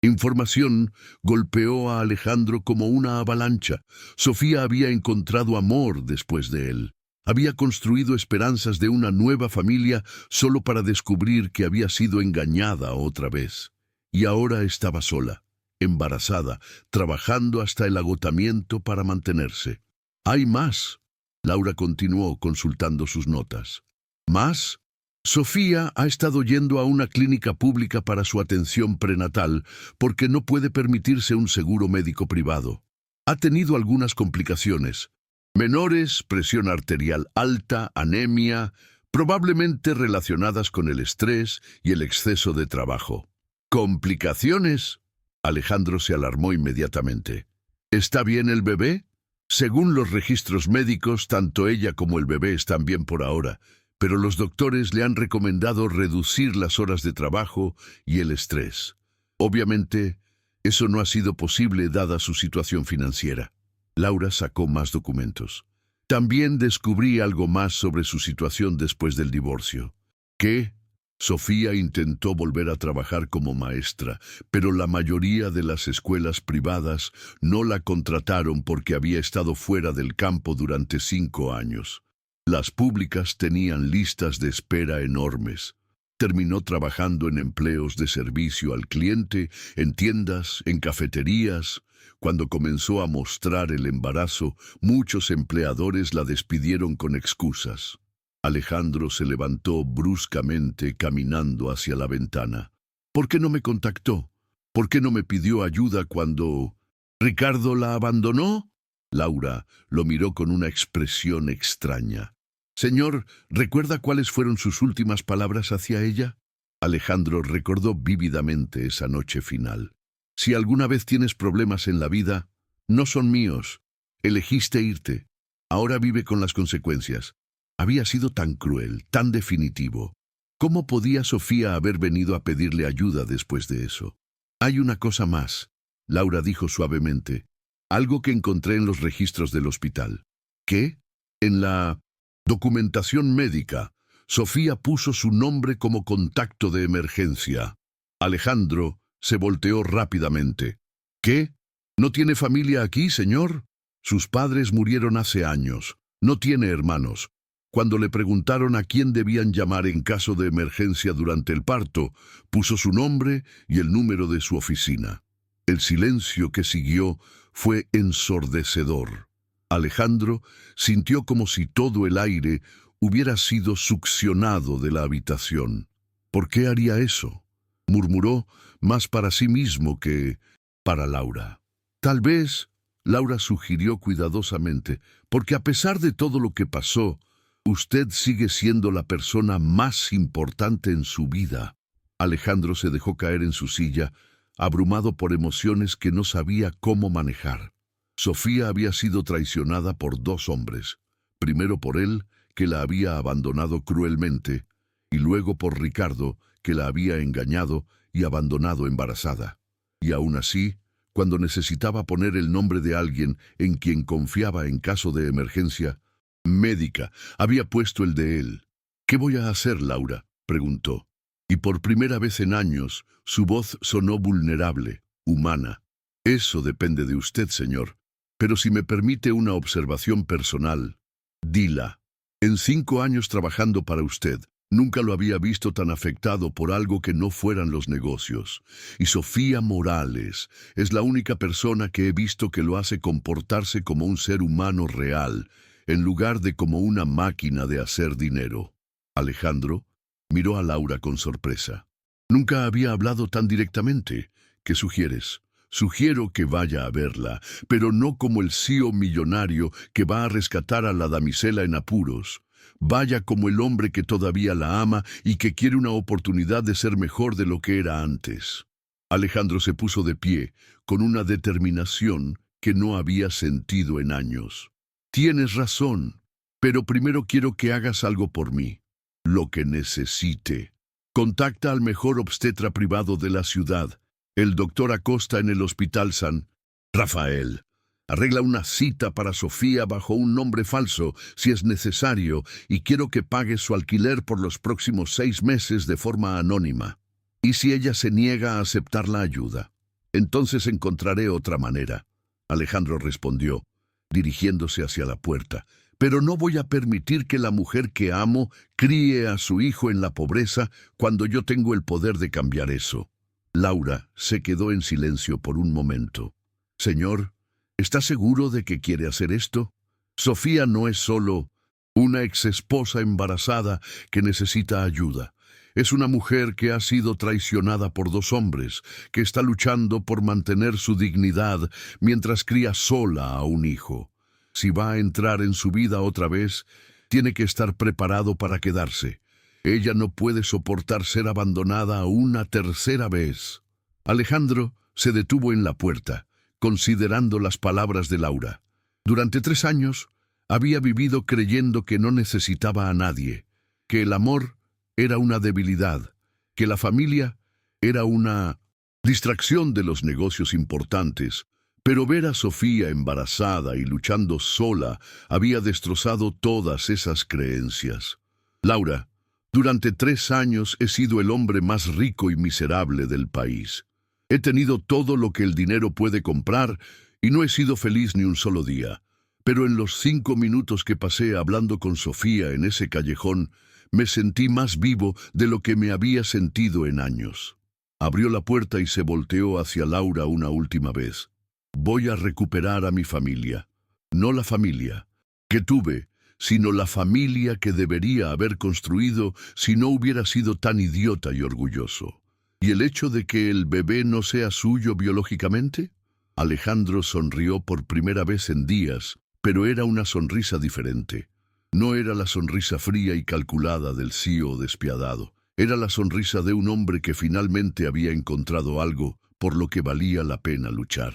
información golpeó a Alejandro como una avalancha. Sofía había encontrado amor después de él. Había construido esperanzas de una nueva familia solo para descubrir que había sido engañada otra vez. Y ahora estaba sola, embarazada, trabajando hasta el agotamiento para mantenerse. «¿Hay más?», Laura continuó consultando sus notas. «¿Más?». Sofía ha estado yendo a una clínica pública para su atención prenatal porque no puede permitirse un seguro médico privado. Ha tenido algunas complicaciones. Menores, presión arterial alta, anemia, probablemente relacionadas con el estrés y el exceso de trabajo. ¿Complicaciones? Alejandro se alarmó inmediatamente. ¿Está bien el bebé? Según los registros médicos, tanto ella como el bebé están bien por ahora, pero los doctores le han recomendado reducir las horas de trabajo y el estrés. Obviamente, eso no ha sido posible dada su situación financiera. Laura sacó más documentos. También descubrí algo más sobre su situación después del divorcio. ¿Qué? Sofía intentó volver a trabajar como maestra, pero la mayoría de las escuelas privadas no la contrataron porque había estado fuera del campo durante 5 años. Las públicas tenían listas de espera enormes. Terminó trabajando en empleos de servicio al cliente, en tiendas, en cafeterías. Cuando comenzó a mostrar el embarazo, muchos empleadores la despidieron con excusas. Alejandro se levantó bruscamente caminando hacia la ventana. ¿Por qué no me contactó? ¿Por qué no me pidió ayuda cuando Ricardo la abandonó? Laura lo miró con una expresión extraña. Señor, ¿recuerda cuáles fueron sus últimas palabras hacia ella? Alejandro recordó vívidamente esa noche final. Si alguna vez tienes problemas en la vida, no son míos. Elegiste irte. Ahora vive con las consecuencias. Había sido tan cruel, tan definitivo. ¿Cómo podía Sofía haber venido a pedirle ayuda después de eso? Hay una cosa más, Laura dijo suavemente. Algo que encontré en los registros del hospital. ¿Qué? En la documentación médica, Sofía puso su nombre como contacto de emergencia. Alejandro se volteó rápidamente. ¿Qué? ¿No tiene familia aquí, señor? Sus padres murieron hace años. No tiene hermanos. Cuando le preguntaron a quién debían llamar en caso de emergencia durante el parto, puso su nombre y el número de su oficina. El silencio que siguió fue ensordecedor. Alejandro sintió como si todo el aire hubiera sido succionado de la habitación. ¿Por qué haría eso? Murmuró, más para sí mismo que para Laura. Tal vez, Laura sugirió cuidadosamente, porque a pesar de todo lo que pasó, usted sigue siendo la persona más importante en su vida. Alejandro se dejó caer en su silla, abrumado por emociones que no sabía cómo manejar. Sofía había sido traicionada por 2 hombres, primero por él, que la había abandonado cruelmente, y luego por Ricardo, que la había engañado y abandonado embarazada. Y aún así, cuando necesitaba poner el nombre de alguien en quien confiaba en caso de emergencia médica, había puesto el de él. ¿Qué voy a hacer, Laura?, preguntó. Y por primera vez en años, su voz sonó vulnerable, humana. Eso depende de usted, señor. Pero si me permite una observación personal, dila. En 5 años trabajando para usted, nunca lo había visto tan afectado por algo que no fueran los negocios. Y Sofía Morales es la única persona que he visto que lo hace comportarse como un ser humano real, en lugar de como una máquina de hacer dinero. Alejandro miró a Laura con sorpresa. Nunca había hablado tan directamente. ¿Qué sugieres? Sugiero que vaya a verla, pero no como el CEO millonario que va a rescatar a la damisela en apuros. Vaya como el hombre que todavía la ama y que quiere una oportunidad de ser mejor de lo que era antes. Alejandro se puso de pie, con una determinación que no había sentido en años. Tienes razón, pero primero quiero que hagas algo por mí. Lo que necesite. Contacta al mejor obstetra privado de la ciudad, el doctor Acosta en el Hospital San Rafael. Arregla una cita para Sofía bajo un nombre falso, si es necesario, y quiero que pague su alquiler por los próximos 6 meses de forma anónima. ¿Y si ella se niega a aceptar la ayuda? Entonces encontraré otra manera. Alejandro respondió, dirigiéndose hacia la puerta. Pero no voy a permitir que la mujer que amo críe a su hijo en la pobreza cuando yo tengo el poder de cambiar eso. Laura se quedó en silencio por un momento. Señor, ¿está seguro de que quiere hacer esto? Sofía no es solo una exesposa embarazada que necesita ayuda. Es una mujer que ha sido traicionada por 2 hombres, que está luchando por mantener su dignidad mientras cría sola a un hijo. Si va a entrar en su vida otra vez, tiene que estar preparado para quedarse. Ella no puede soportar ser abandonada una tercera vez. Alejandro se detuvo en la puerta, considerando las palabras de Laura. Durante 3 años, había vivido creyendo que no necesitaba a nadie. que el amor era una debilidad, que la familia era una distracción de los negocios importantes, pero ver a Sofía embarazada y luchando sola había destrozado todas esas creencias. Laura, durante 3 años he sido el hombre más rico y miserable del país. He tenido todo lo que el dinero puede comprar y no he sido feliz ni un solo día. Pero en los 5 minutos que pasé hablando con Sofía en ese callejón, me sentí más vivo de lo que me había sentido en años. Abrió la puerta y se volteó hacia Laura una última vez. Voy a recuperar a mi familia. No la familia que tuve, sino la familia que debería haber construido si no hubiera sido tan idiota y orgulloso. ¿Y el hecho de que el bebé no sea suyo biológicamente? Alejandro sonrió por primera vez en días, pero era una sonrisa diferente. No era la sonrisa fría y calculada del CEO despiadado. Era la sonrisa de un hombre que finalmente había encontrado algo por lo que valía la pena luchar.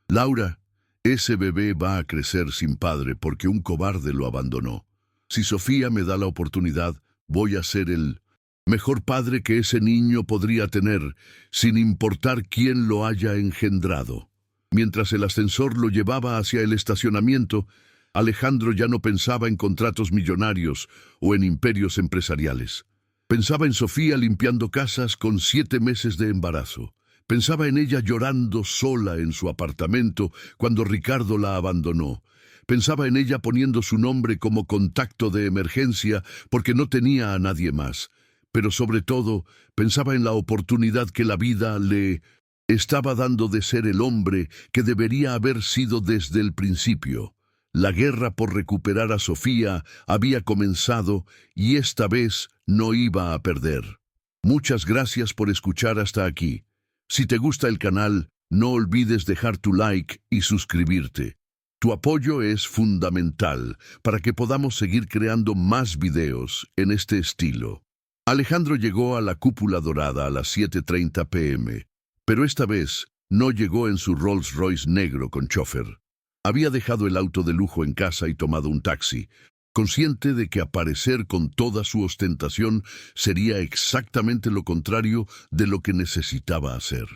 Laura, ese bebé va a crecer sin padre porque un cobarde lo abandonó. Si Sofía me da la oportunidad, voy a ser el mejor padre que ese niño podría tener, sin importar quién lo haya engendrado. Mientras el ascensor lo llevaba hacia el estacionamiento, Alejandro ya no pensaba en contratos millonarios o en imperios empresariales. Pensaba en Sofía limpiando casas con 7 meses de embarazo. Pensaba en ella llorando sola en su apartamento cuando Ricardo la abandonó. Pensaba en ella poniendo su nombre como contacto de emergencia porque no tenía a nadie más. Pero sobre todo, pensaba en la oportunidad que la vida le estaba dando de ser el hombre que debería haber sido desde el principio. La guerra por recuperar a Sofía había comenzado y esta vez no iba a perder. Muchas gracias por escuchar hasta aquí. Si te gusta el canal, no olvides dejar tu like y suscribirte. Tu apoyo es fundamental para que podamos seguir creando más videos en este estilo. Alejandro llegó a la cúpula dorada a las 7:30 p.m., pero esta vez no llegó en su Rolls Royce negro con chofer. Había dejado el auto de lujo en casa y tomado un taxi, consciente de que aparecer con toda su ostentación sería exactamente lo contrario de lo que necesitaba hacer.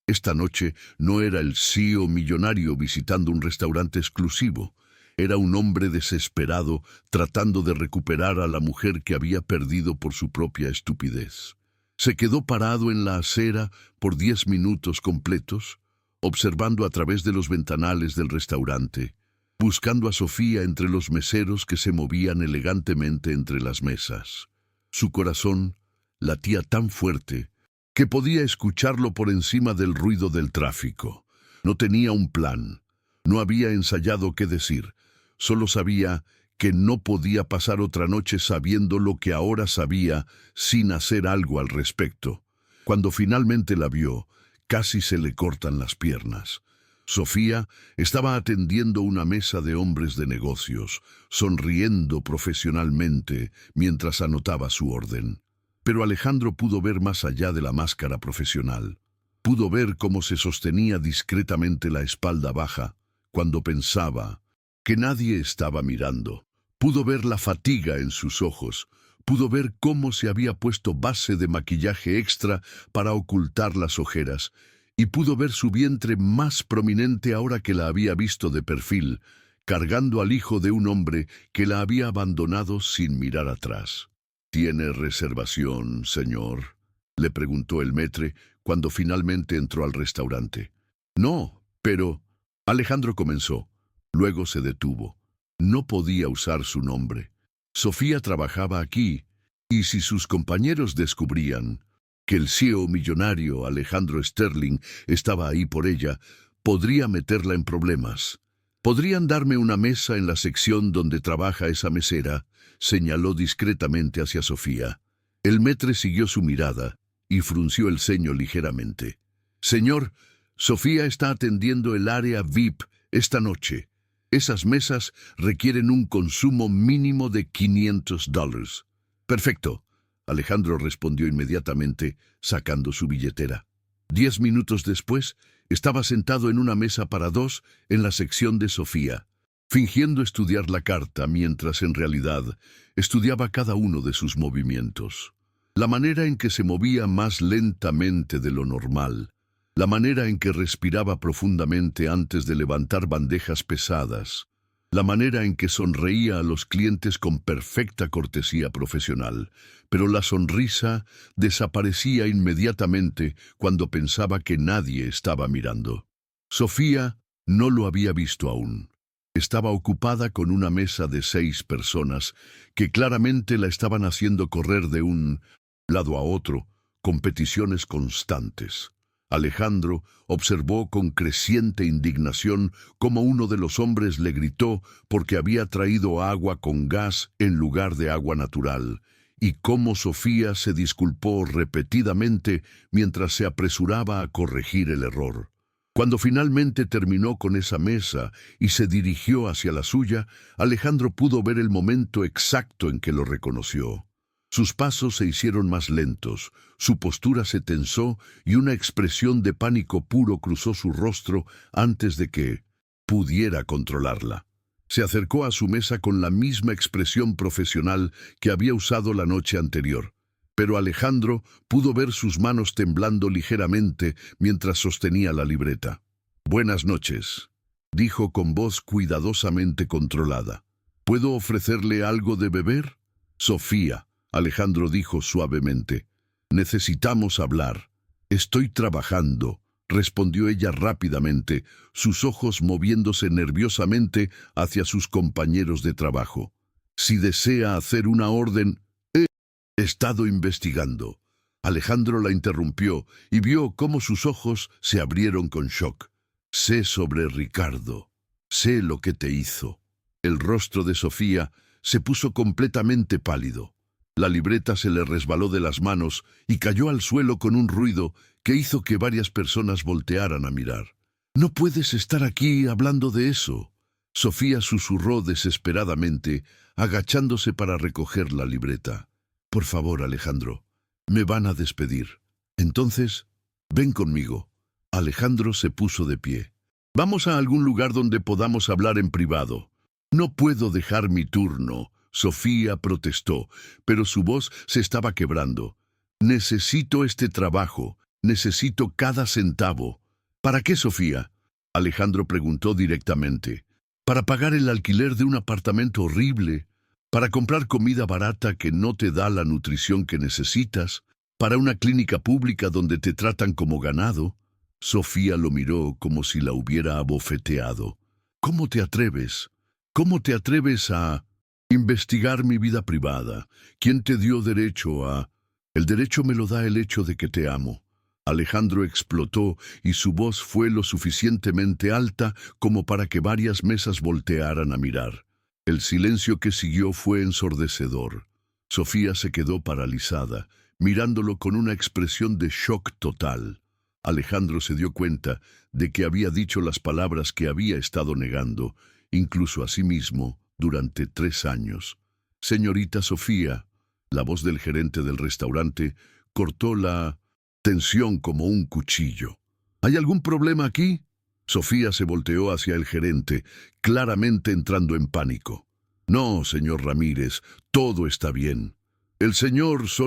Esta noche no era el CEO millonario visitando un restaurante exclusivo. Era un hombre desesperado tratando de recuperar a la mujer que había perdido por su propia estupidez. Se quedó parado en la acera por 10 minutos completos, observando a través de los ventanales del restaurante, buscando a Sofía entre los meseros que se movían elegantemente entre las mesas. Su corazón latía tan fuerte que podía escucharlo por encima del ruido del tráfico. No tenía un plan, no había ensayado qué decir, solo sabía que no podía pasar otra noche sabiendo lo que ahora sabía sin hacer algo al respecto. Cuando finalmente la vio, casi se le cortan las piernas. Sofía estaba atendiendo una mesa de hombres de negocios, sonriendo profesionalmente mientras anotaba su orden. Pero Alejandro pudo ver más allá de la máscara profesional. Pudo ver cómo se sostenía discretamente la espalda baja cuando pensaba que nadie estaba mirando. Pudo ver la fatiga en sus ojos. Pudo ver cómo se había puesto base de maquillaje extra para ocultar las ojeras. Y pudo ver su vientre más prominente ahora que la había visto de perfil, cargando al hijo de un hombre que la había abandonado sin mirar atrás. ¿Tiene reservación, señor?, le preguntó el maître cuando finalmente entró al restaurante. No, pero Alejandro comenzó. Luego se detuvo. No podía usar su nombre. Sofía trabajaba aquí, y si sus compañeros descubrían que el CEO millonario Alejandro Sterling estaba ahí por ella, podría meterla en problemas. «¿Podrían darme una mesa en la sección donde trabaja esa mesera?», señaló discretamente hacia Sofía. El maître siguió su mirada y frunció el ceño ligeramente. «Señor, Sofía está atendiendo el área VIP esta noche. Esas mesas requieren un consumo mínimo de $500. Perfecto», Alejandro respondió inmediatamente, sacando su billetera. 10 minutos después, estaba sentado en una mesa para 2 en la sección de Sofía. fingiendo estudiar la carta mientras en realidad estudiaba cada uno de sus movimientos. La manera en que se movía más lentamente de lo normal, la manera en que respiraba profundamente antes de levantar bandejas pesadas, la manera en que sonreía a los clientes con perfecta cortesía profesional, pero la sonrisa desaparecía inmediatamente cuando pensaba que nadie estaba mirando. Sofía no lo había visto aún. Estaba ocupada con una mesa de 6 personas que claramente la estaban haciendo correr de un lado a otro, competiciones constantes. Alejandro observó con creciente indignación cómo uno de los hombres le gritó porque había traído agua con gas en lugar de agua natural, y cómo Sofía se disculpó repetidamente mientras se apresuraba a corregir el error. Cuando finalmente terminó con esa mesa y se dirigió hacia la suya, Alejandro pudo ver el momento exacto en que lo reconoció. Sus pasos se hicieron más lentos, su postura se tensó y una expresión de pánico puro cruzó su rostro antes de que pudiera controlarla. Se acercó a su mesa con la misma expresión profesional que había usado la noche anterior, pero Alejandro pudo ver sus manos temblando ligeramente mientras sostenía la libreta. «Buenas noches», dijo con voz cuidadosamente controlada. «¿Puedo ofrecerle algo de beber?» «Sofía», Alejandro dijo suavemente, «necesitamos hablar». «Estoy trabajando», respondió ella rápidamente, sus ojos moviéndose nerviosamente hacia sus compañeros de trabajo. «Si desea hacer una orden...» «He estado investigando». Alejandro la interrumpió y vio cómo sus ojos se abrieron con shock. «Sé sobre Ricardo. Sé lo que te hizo». El rostro de Sofía se puso completamente pálido. La libreta se le resbaló de las manos y cayó al suelo con un ruido que hizo que varias personas voltearan a mirar. «No puedes estar aquí hablando de eso», Sofía susurró desesperadamente, agachándose para recoger la libreta. «Por favor, Alejandro, me van a despedir. Entonces, ven conmigo». Alejandro se puso de pie. «Vamos a algún lugar donde podamos hablar en privado». «No puedo dejar mi turno», Sofía protestó, pero su voz se estaba quebrando. «Necesito este trabajo, necesito cada centavo». «¿Para qué, Sofía?», Alejandro preguntó directamente. «Para pagar el alquiler de un apartamento horrible, para comprar comida barata que no te da la nutrición que necesitas, para una clínica pública donde te tratan como ganado». Sofía lo miró como si la hubiera abofeteado. «¿Cómo te atreves? ¿Cómo te atreves a investigar mi vida privada? ¿Quién te dio derecho a...?» «El derecho me lo da el hecho de que te amo». Alejandro explotó y su voz fue lo suficientemente alta como para que varias mesas voltearan a mirar. El silencio que siguió fue ensordecedor. Sofía se quedó paralizada, mirándolo con una expresión de shock total. Alejandro se dio cuenta de que había dicho las palabras que había estado negando, incluso a sí mismo, durante 3 años. «Señorita Sofía», la voz del gerente del restaurante cortó la tensión como un cuchillo. «¿Hay algún problema aquí?» Sofía se volteó hacia el gerente, claramente entrando en pánico. «No, señor Ramírez, todo está bien. El señor se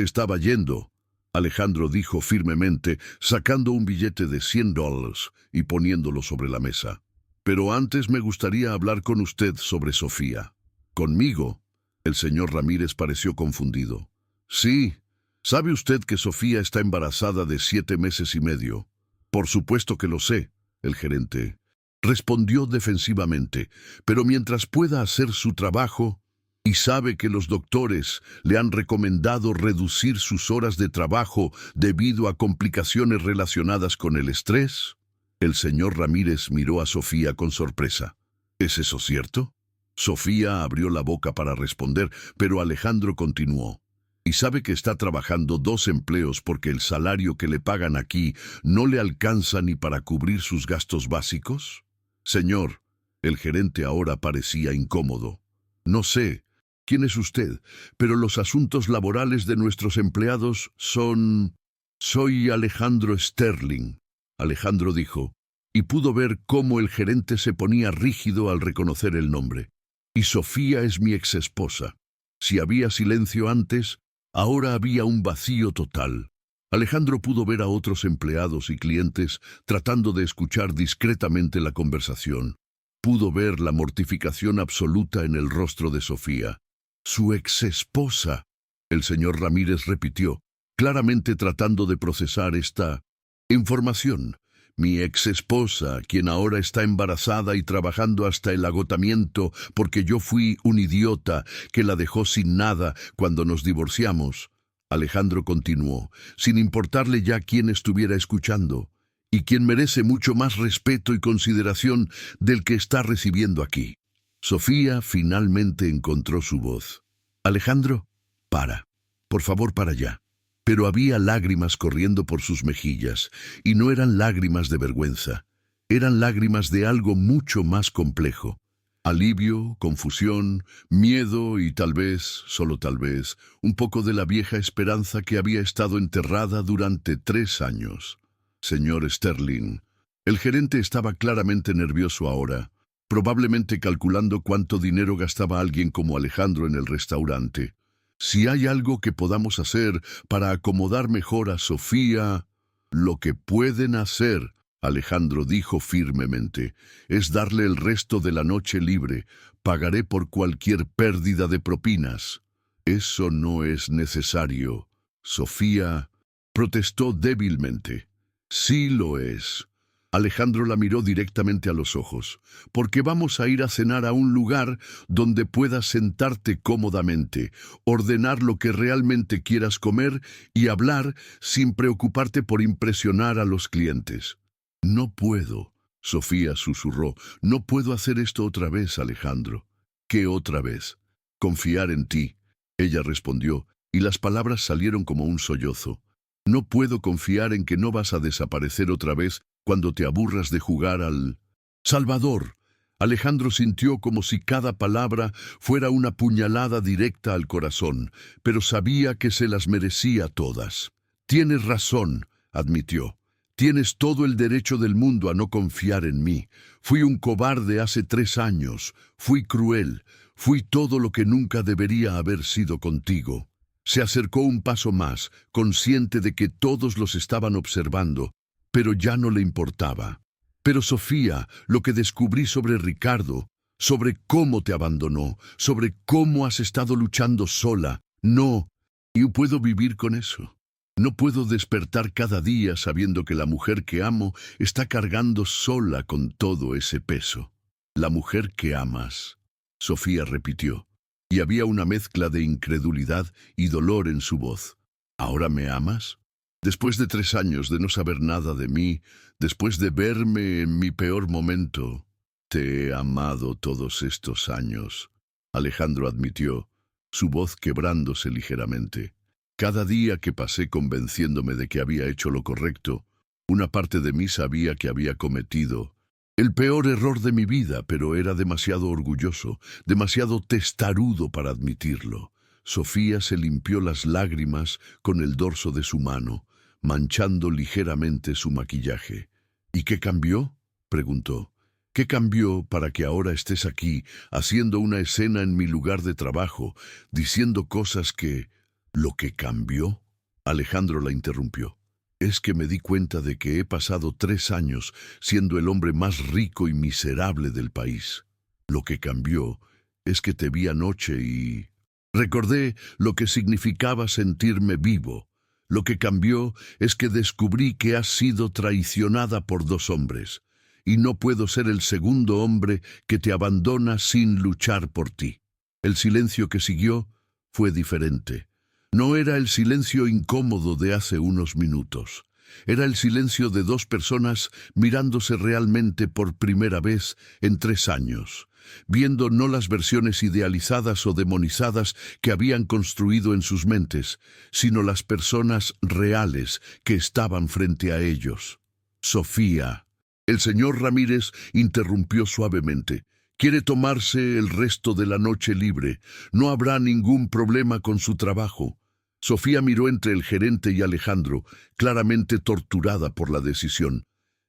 estaba yendo», Alejandro dijo firmemente, sacando un billete de $100 y poniéndolo sobre la mesa. «Pero antes me gustaría hablar con usted sobre Sofía». «¿Conmigo?», el señor Ramírez pareció confundido. «Sí. ¿Sabe usted que Sofía está embarazada de 7 meses y medio?» «Por supuesto que lo sé», el gerente respondió defensivamente, «pero mientras pueda hacer su trabajo, y sabe que los doctores le han recomendado reducir sus horas de trabajo debido a complicaciones relacionadas con el estrés». El señor Ramírez miró a Sofía con sorpresa. «¿Es eso cierto?». Sofía abrió la boca para responder, pero Alejandro continuó. «¿Y sabe que está trabajando 2 empleos porque el salario que le pagan aquí no le alcanza ni para cubrir sus gastos básicos?» «Señor», el gerente ahora parecía incómodo. «No sé quién es usted, pero los asuntos laborales de nuestros empleados son...». «Soy Alejandro Sterling», Alejandro dijo. y pudo ver cómo el gerente se ponía rígido al reconocer el nombre. Y Sofía es mi exesposa. Si había silencio antes, ahora había un vacío total. Alejandro pudo ver a otros empleados y clientes tratando de escuchar discretamente la conversación. Pudo ver la mortificación absoluta en el rostro de Sofía. Su exesposa, el señor Ramírez repitió, claramente tratando de procesar esta información. Mi exesposa, quien ahora está embarazada y trabajando hasta el agotamiento porque yo fui un idiota que la dejó sin nada cuando nos divorciamos. Alejandro continuó, sin importarle ya quién estuviera escuchando, y quien merece mucho más respeto y consideración del que está recibiendo aquí. Sofía finalmente encontró su voz. Alejandro, para. Por favor, para ya. Pero había lágrimas corriendo por sus mejillas, y no eran lágrimas de vergüenza. Eran lágrimas de algo mucho más complejo. Alivio, confusión, miedo y tal vez, solo tal vez, un poco de la vieja esperanza que había estado enterrada durante 3 años. Señor Sterling, el gerente estaba claramente nervioso ahora, probablemente calculando cuánto dinero gastaba alguien como Alejandro en el restaurante. Si hay algo que podamos hacer para acomodar mejor a Sofía, lo que pueden hacer, Alejandro dijo firmemente, es darle el resto de la noche libre. Pagaré por cualquier pérdida de propinas. Eso no es necesario. Sofía protestó débilmente. Sí lo es. Alejandro la miró directamente a los ojos, porque vamos a ir a cenar a un lugar donde puedas sentarte cómodamente, ordenar lo que realmente quieras comer y hablar sin preocuparte por impresionar a los clientes. No puedo, Sofía susurró, no puedo hacer esto otra vez, Alejandro. ¿Qué otra vez? Confiar en ti, ella respondió, y las palabras salieron como un sollozo. No puedo confiar en que no vas a desaparecer otra vez cuando te aburras de jugar al Salvador. Alejandro sintió como si cada palabra fuera una puñalada directa al corazón, pero sabía que se las merecía todas. Tienes razón, admitió. Tienes todo el derecho del mundo a no confiar en mí. Fui un cobarde hace 3 años. Fui cruel. Fui todo lo que nunca debería haber sido contigo. Se acercó un paso más, consciente de que todos los estaban observando, pero ya no le importaba. Pero Sofía, lo que descubrí sobre Ricardo, sobre cómo te abandonó, sobre cómo has estado luchando sola, no, yo puedo vivir con eso. No puedo despertar cada día sabiendo que la mujer que amo está cargando sola con todo ese peso. La mujer que amas, Sofía repitió, y había una mezcla de incredulidad y dolor en su voz. ¿Ahora me amas? Después de 3 años de no saber nada de mí, después de verme en mi peor momento, te he amado todos estos años, Alejandro admitió, su voz quebrándose ligeramente. Cada día que pasé convenciéndome de que había hecho lo correcto, una parte de mí sabía que había cometido el peor error de mi vida, pero era demasiado orgulloso, demasiado testarudo para admitirlo. Sofía se limpió las lágrimas con el dorso de su mano, manchando ligeramente su maquillaje. ¿Y qué cambió?, preguntó. ¿Qué cambió para que ahora estés aquí, haciendo una escena en mi lugar de trabajo, diciendo cosas que... ¿Lo que cambió? Alejandro la interrumpió. Es que me di cuenta de que he pasado 3 años siendo el hombre más rico y miserable del país. Lo que cambió es que te vi anoche y... recordé lo que significaba sentirme vivo. Lo que cambió es que descubrí que has sido traicionada por 2 hombres, y no puedo ser el segundo hombre que te abandona sin luchar por ti. El silencio que siguió fue diferente. No era el silencio incómodo de hace unos minutos. Era el silencio de 2 personas mirándose realmente por primera vez en 3 años, viendo no las versiones idealizadas o demonizadas que habían construido en sus mentes, sino las personas reales que estaban frente a ellos. Sofía. El señor Ramírez interrumpió suavemente. Quiere tomarse el resto de la noche libre. No habrá ningún problema con su trabajo. Sofía miró entre el gerente y Alejandro, claramente torturada por la decisión.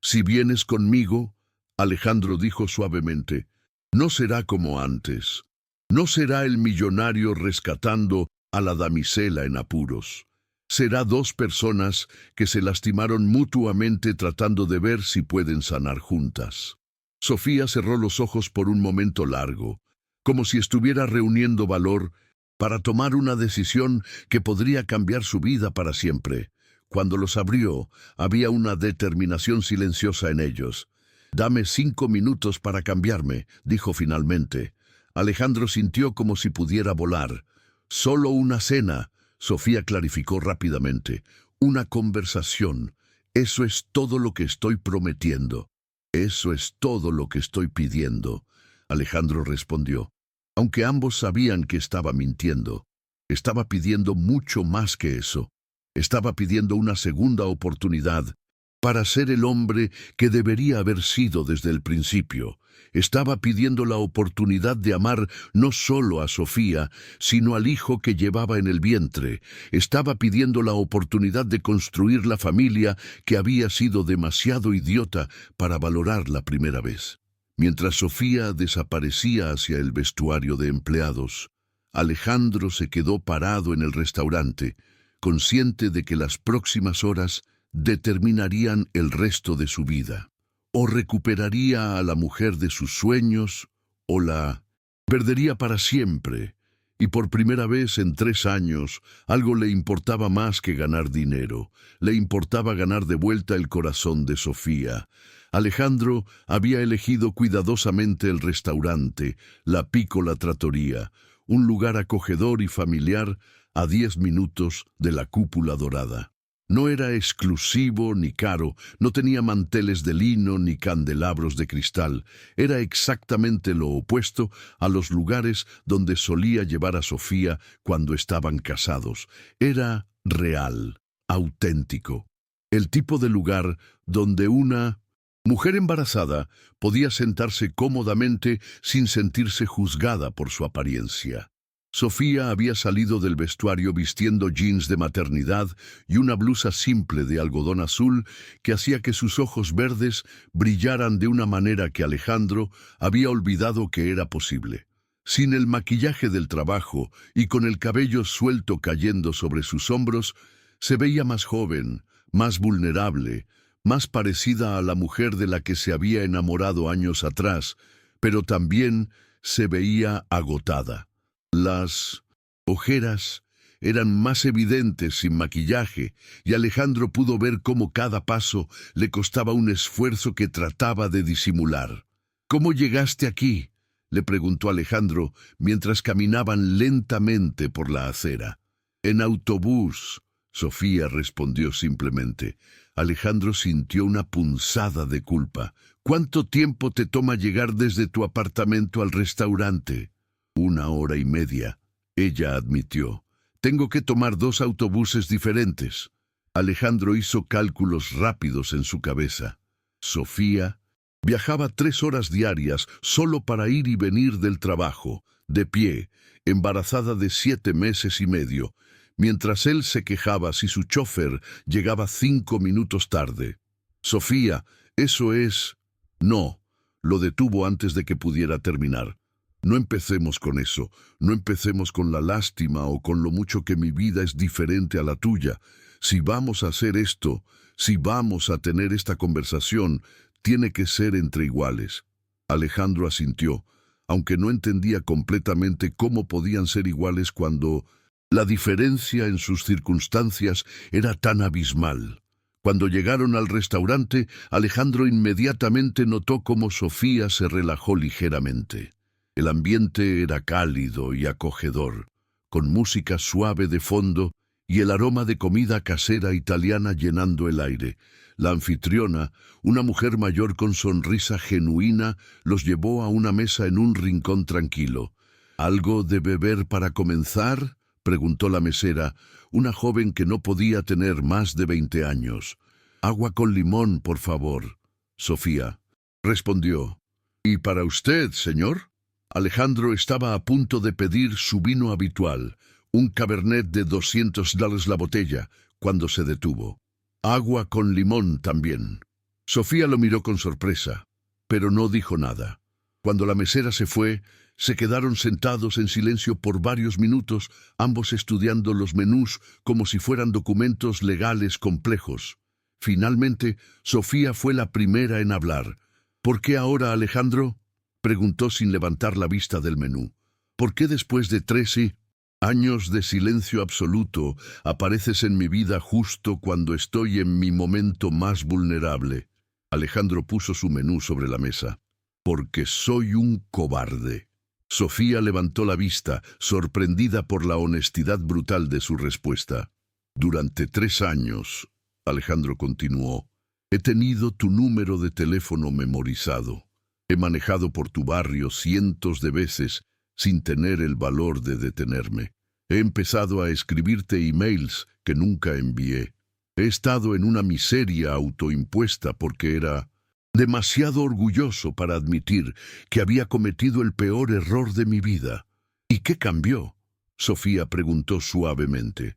Si vienes conmigo, Alejandro dijo suavemente, no será como antes. No será el millonario rescatando a la damisela en apuros. Será dos personas que se lastimaron mutuamente tratando de ver si pueden sanar juntas. Sofía cerró los ojos por un momento largo, como si estuviera reuniendo valor para tomar una decisión que podría cambiar su vida para siempre. Cuando los abrió, había una determinación silenciosa en ellos. «Dame 5 minutos para cambiarme», dijo finalmente. Alejandro sintió como si pudiera volar. «Solo una cena», Sofía clarificó rápidamente. «Una conversación. Eso es todo lo que estoy prometiendo. Eso es todo lo que estoy pidiendo», Alejandro respondió. Aunque ambos sabían que estaba mintiendo, estaba pidiendo mucho más que eso. Estaba pidiendo una segunda oportunidad para ser el hombre que debería haber sido desde el principio. Estaba pidiendo la oportunidad de amar no solo a Sofía, sino al hijo que llevaba en el vientre. Estaba pidiendo la oportunidad de construir la familia que había sido demasiado idiota para valorar la primera vez. Mientras Sofía desaparecía hacia el vestuario de empleados, Alejandro se quedó parado en el restaurante, consciente de que las próximas horas determinarían el resto de su vida. O recuperaría a la mujer de sus sueños, o la perdería para siempre. Y por primera vez en 3 años, algo le importaba más que ganar dinero. Le importaba ganar de vuelta el corazón de Sofía. Alejandro había elegido cuidadosamente el restaurante, la Piccola Trattoria, un lugar acogedor y familiar a 10 minutos de la cúpula dorada. No era exclusivo ni caro, no tenía manteles de lino ni candelabros de cristal. Era exactamente lo opuesto a los lugares donde solía llevar a Sofía cuando estaban casados. Era real, auténtico. El tipo de lugar donde una mujer embarazada podía sentarse cómodamente sin sentirse juzgada por su apariencia. Sofía había salido del vestuario vistiendo jeans de maternidad y una blusa simple de algodón azul que hacía que sus ojos verdes brillaran de una manera que Alejandro había olvidado que era posible. Sin el maquillaje del trabajo y con el cabello suelto cayendo sobre sus hombros, se veía más joven, más vulnerable, más parecida a la mujer de la que se había enamorado años atrás, pero también se veía agotada. Las ojeras eran más evidentes sin maquillaje, y Alejandro pudo ver cómo cada paso le costaba un esfuerzo que trataba de disimular. «¿Cómo llegaste aquí?», le preguntó Alejandro mientras caminaban lentamente por la acera. «En autobús», Sofía respondió simplemente. Alejandro sintió una punzada de culpa. «¿Cuánto tiempo te toma llegar desde tu apartamento al restaurante?» «1 hora y media», ella admitió. «Tengo que tomar 2 autobuses diferentes». Alejandro hizo cálculos rápidos en su cabeza. Sofía viajaba 3 horas diarias solo para ir y venir del trabajo, de pie, embarazada de 7 meses y medio, mientras él se quejaba si su chofer llegaba 5 minutos tarde. «Sofía, eso es...» «No», lo detuvo antes de que pudiera terminar. «No empecemos con eso, no empecemos con la lástima o con lo mucho que mi vida es diferente a la tuya. Si vamos a hacer esto, si vamos a tener esta conversación, tiene que ser entre iguales». Alejandro asintió, aunque no entendía completamente cómo podían ser iguales cuando la diferencia en sus circunstancias era tan abismal. Cuando llegaron al restaurante, Alejandro inmediatamente notó cómo Sofía se relajó ligeramente. El ambiente era cálido y acogedor, con música suave de fondo y el aroma de comida casera italiana llenando el aire. La anfitriona, una mujer mayor con sonrisa genuina, los llevó a una mesa en un rincón tranquilo. «¿Algo de beber para comenzar?», preguntó la mesera, una joven que no podía tener más de 20 años. «Agua con limón, por favor», Sofía respondió. «¿Y para usted, señor?». Alejandro estaba a punto de pedir su vino habitual, un Cabernet de $200 la botella, cuando se detuvo. «Agua con limón también». Sofía lo miró con sorpresa, pero no dijo nada. Cuando la mesera se fue, se quedaron sentados en silencio por varios minutos, ambos estudiando los menús como si fueran documentos legales complejos. Finalmente, Sofía fue la primera en hablar. «¿Por qué ahora, Alejandro?», preguntó sin levantar la vista del menú. «¿Por qué después de 13 años de silencio absoluto apareces en mi vida justo cuando estoy en mi momento más vulnerable?» Alejandro puso su menú sobre la mesa. «Porque soy un cobarde». Sofía levantó la vista, sorprendida por la honestidad brutal de su respuesta. «Durante 3 años», Alejandro continuó, «he tenido tu número de teléfono memorizado. He manejado por tu barrio cientos de veces sin tener el valor de detenerme. He empezado a escribirte emails que nunca envié. He estado en una miseria autoimpuesta porque era demasiado orgulloso para admitir que había cometido el peor error de mi vida». «¿Y qué cambió?», Sofía preguntó suavemente.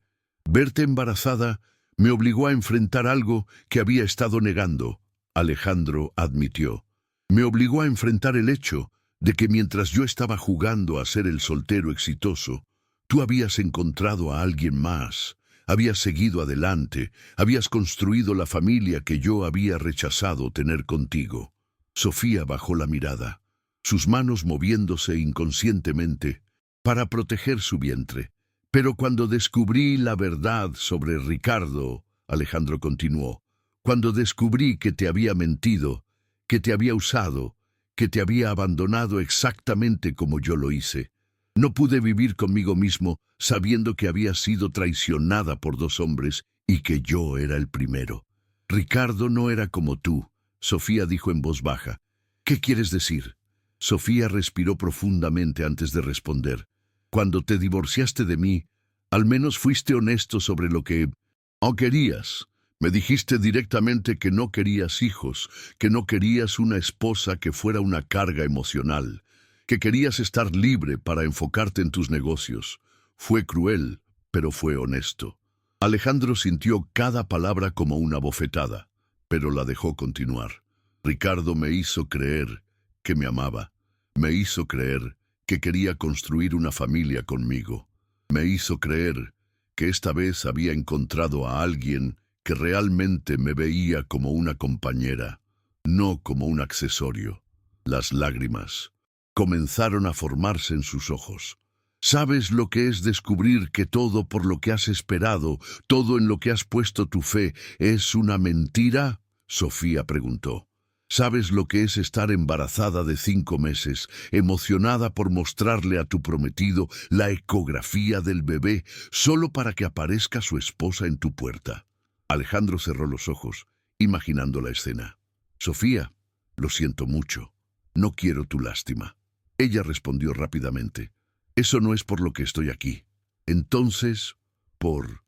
«Verte embarazada me obligó a enfrentar algo que había estado negando», Alejandro admitió. «Me obligó a enfrentar el hecho de que mientras yo estaba jugando a ser el soltero exitoso, tú habías encontrado a alguien más, habías seguido adelante, habías construido la familia que yo había rechazado tener contigo». Sofía bajó la mirada, sus manos moviéndose inconscientemente para proteger su vientre. «Pero cuando descubrí la verdad sobre Ricardo», Alejandro continuó, «cuando descubrí que te había mentido, que te había usado, que te había abandonado exactamente como yo lo hice, no pude vivir conmigo mismo sabiendo que había sido traicionada por 2 hombres y que yo era el primero. Ricardo no era como tú», Sofía dijo en voz baja. «¿Qué quieres decir?». Sofía respiró profundamente antes de responder. «Cuando te divorciaste de mí, al menos fuiste honesto sobre lo que querías. Me dijiste directamente que no querías hijos, que no querías una esposa que fuera una carga emocional, que querías estar libre para enfocarte en tus negocios. Fue cruel, pero fue honesto». Alejandro sintió cada palabra como una bofetada, pero la dejó continuar. «Ricardo me hizo creer que me amaba. Me hizo creer que quería construir una familia conmigo. Me hizo creer que esta vez había encontrado a alguien que realmente me veía como una compañera, no como un accesorio». Las lágrimas comenzaron a formarse en sus ojos. «¿Sabes lo que es descubrir que todo por lo que has esperado, todo en lo que has puesto tu fe, es una mentira?», Sofía preguntó. «¿Sabes lo que es estar embarazada de 5 meses, emocionada por mostrarle a tu prometido la ecografía del bebé, solo para que aparezca su esposa en tu puerta?» Alejandro cerró los ojos, imaginando la escena. «Sofía, lo siento mucho. No quiero tu lástima». Ella respondió rápidamente. «Eso no es por lo que estoy aquí». «Entonces, ¿por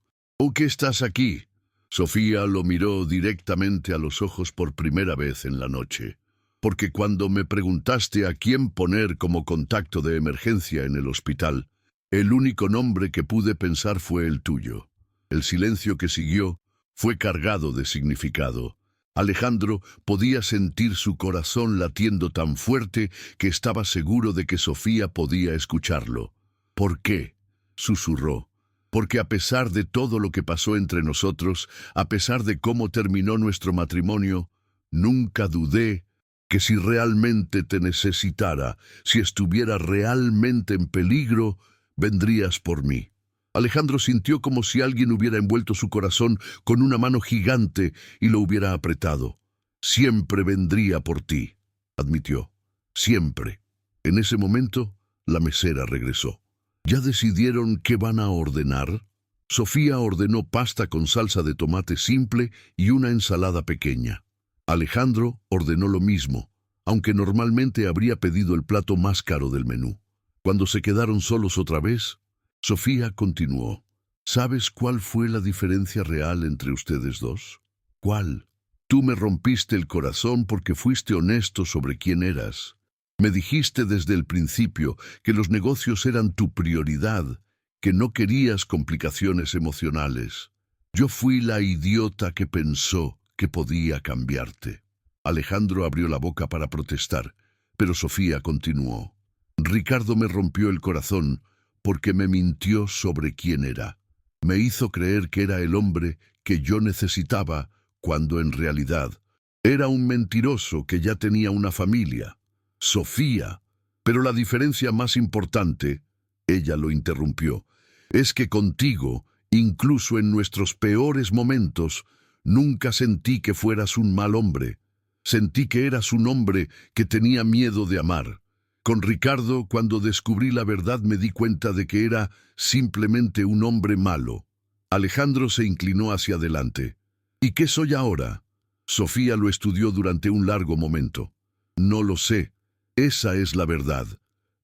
qué estás aquí?». Sofía lo miró directamente a los ojos por primera vez en la noche. «Porque cuando me preguntaste a quién poner como contacto de emergencia en el hospital, el único nombre que pude pensar fue el tuyo». El silencio que siguió fue cargado de significado. Alejandro podía sentir su corazón latiendo tan fuerte que estaba seguro de que Sofía podía escucharlo. «¿Por qué?», susurró. «Porque a pesar de todo lo que pasó entre nosotros, a pesar de cómo terminó nuestro matrimonio, nunca dudé que si realmente te necesitara, si estuviera realmente en peligro, vendrías por mí». Alejandro sintió como si alguien hubiera envuelto su corazón con una mano gigante y lo hubiera apretado. «Siempre vendría por ti», admitió. «Siempre». En ese momento, la mesera regresó. «¿Ya decidieron qué van a ordenar?». Sofía ordenó pasta con salsa de tomate simple y una ensalada pequeña. Alejandro ordenó lo mismo, aunque normalmente habría pedido el plato más caro del menú. Cuando se quedaron solos otra vez, Sofía continuó. «¿Sabes cuál fue la diferencia real entre ustedes dos?». «¿Cuál?». «Tú me rompiste el corazón porque fuiste honesto sobre quién eras. Me dijiste desde el principio que los negocios eran tu prioridad, que no querías complicaciones emocionales. Yo fui la idiota que pensó que podía cambiarte». Alejandro abrió la boca para protestar, pero Sofía continuó. Ricardo me rompió el corazón porque me mintió sobre quién era. Me hizo creer que era el hombre que yo necesitaba, cuando en realidad era un mentiroso que ya tenía una familia. Sofía. Pero la diferencia más importante, ella lo interrumpió, es que contigo, incluso en nuestros peores momentos, nunca sentí que fueras un mal hombre. Sentí que eras un hombre que tenía miedo de amar. Con Ricardo, cuando descubrí la verdad, me di cuenta de que era simplemente un hombre malo. Alejandro se inclinó hacia adelante. ¿Y qué soy ahora? Sofía lo estudió durante un largo momento. No lo sé. Esa es la verdad.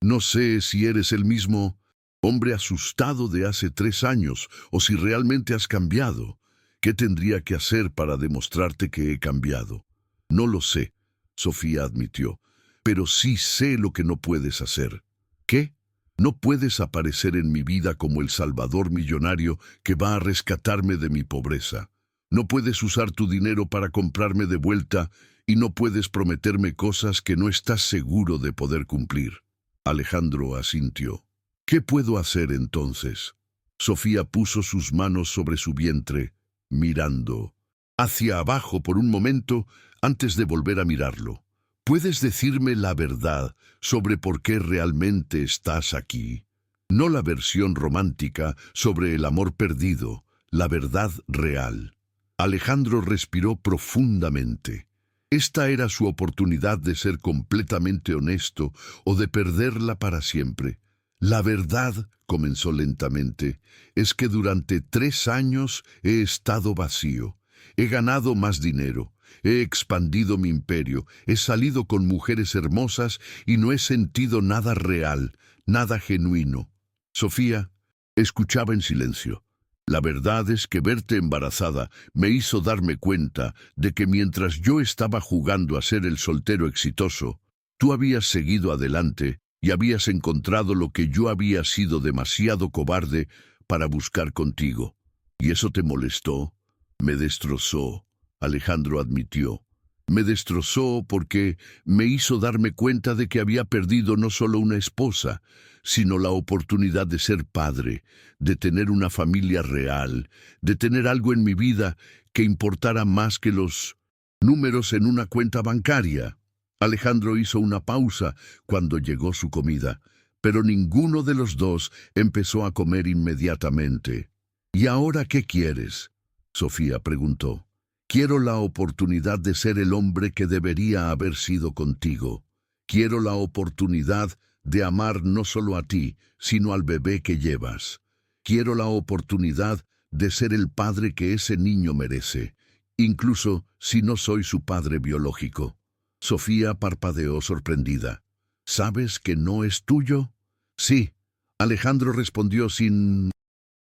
No sé si eres el mismo hombre asustado de hace 3 años o si realmente has cambiado. ¿Qué tendría que hacer para demostrarte que he cambiado? No lo sé, Sofía admitió, pero sí sé lo que no puedes hacer. ¿Qué? No puedes aparecer en mi vida como el salvador millonario que va a rescatarme de mi pobreza. No puedes usar tu dinero para comprarme de vuelta y no puedes prometerme cosas que no estás seguro de poder cumplir. Alejandro asintió. ¿Qué puedo hacer entonces? Sofía puso sus manos sobre su vientre, mirando hacia abajo por un momento antes de volver a mirarlo. ¿Puedes decirme la verdad sobre por qué realmente estás aquí? No la versión romántica sobre el amor perdido, la verdad real. Alejandro respiró profundamente. Esta era su oportunidad de ser completamente honesto o de perderla para siempre. La verdad, comenzó lentamente, es que durante 3 años he estado vacío. He ganado más dinero, he expandido mi imperio, he salido con mujeres hermosas y no he sentido nada real, nada genuino. Sofía escuchaba en silencio. La verdad es que verte embarazada me hizo darme cuenta de que mientras yo estaba jugando a ser el soltero exitoso, tú habías seguido adelante y habías encontrado lo que yo había sido demasiado cobarde para buscar contigo. ¿Y eso te molestó? Me destrozó, Alejandro admitió. Me destrozó porque me hizo darme cuenta de que había perdido no solo una esposa, sino la oportunidad de ser padre, de tener una familia real, de tener algo en mi vida que importara más que los números en una cuenta bancaria. Alejandro hizo una pausa cuando llegó su comida, pero ninguno de los dos empezó a comer inmediatamente. ¿Y ahora qué quieres?, Sofía preguntó. Quiero la oportunidad de ser el hombre que debería haber sido contigo. Quiero la oportunidad de amar no solo a ti, sino al bebé que llevas. Quiero la oportunidad de ser el padre que ese niño merece, incluso si no soy su padre biológico. Sofía parpadeó sorprendida. ¿Sabes que no es tuyo? Sí, Alejandro respondió sin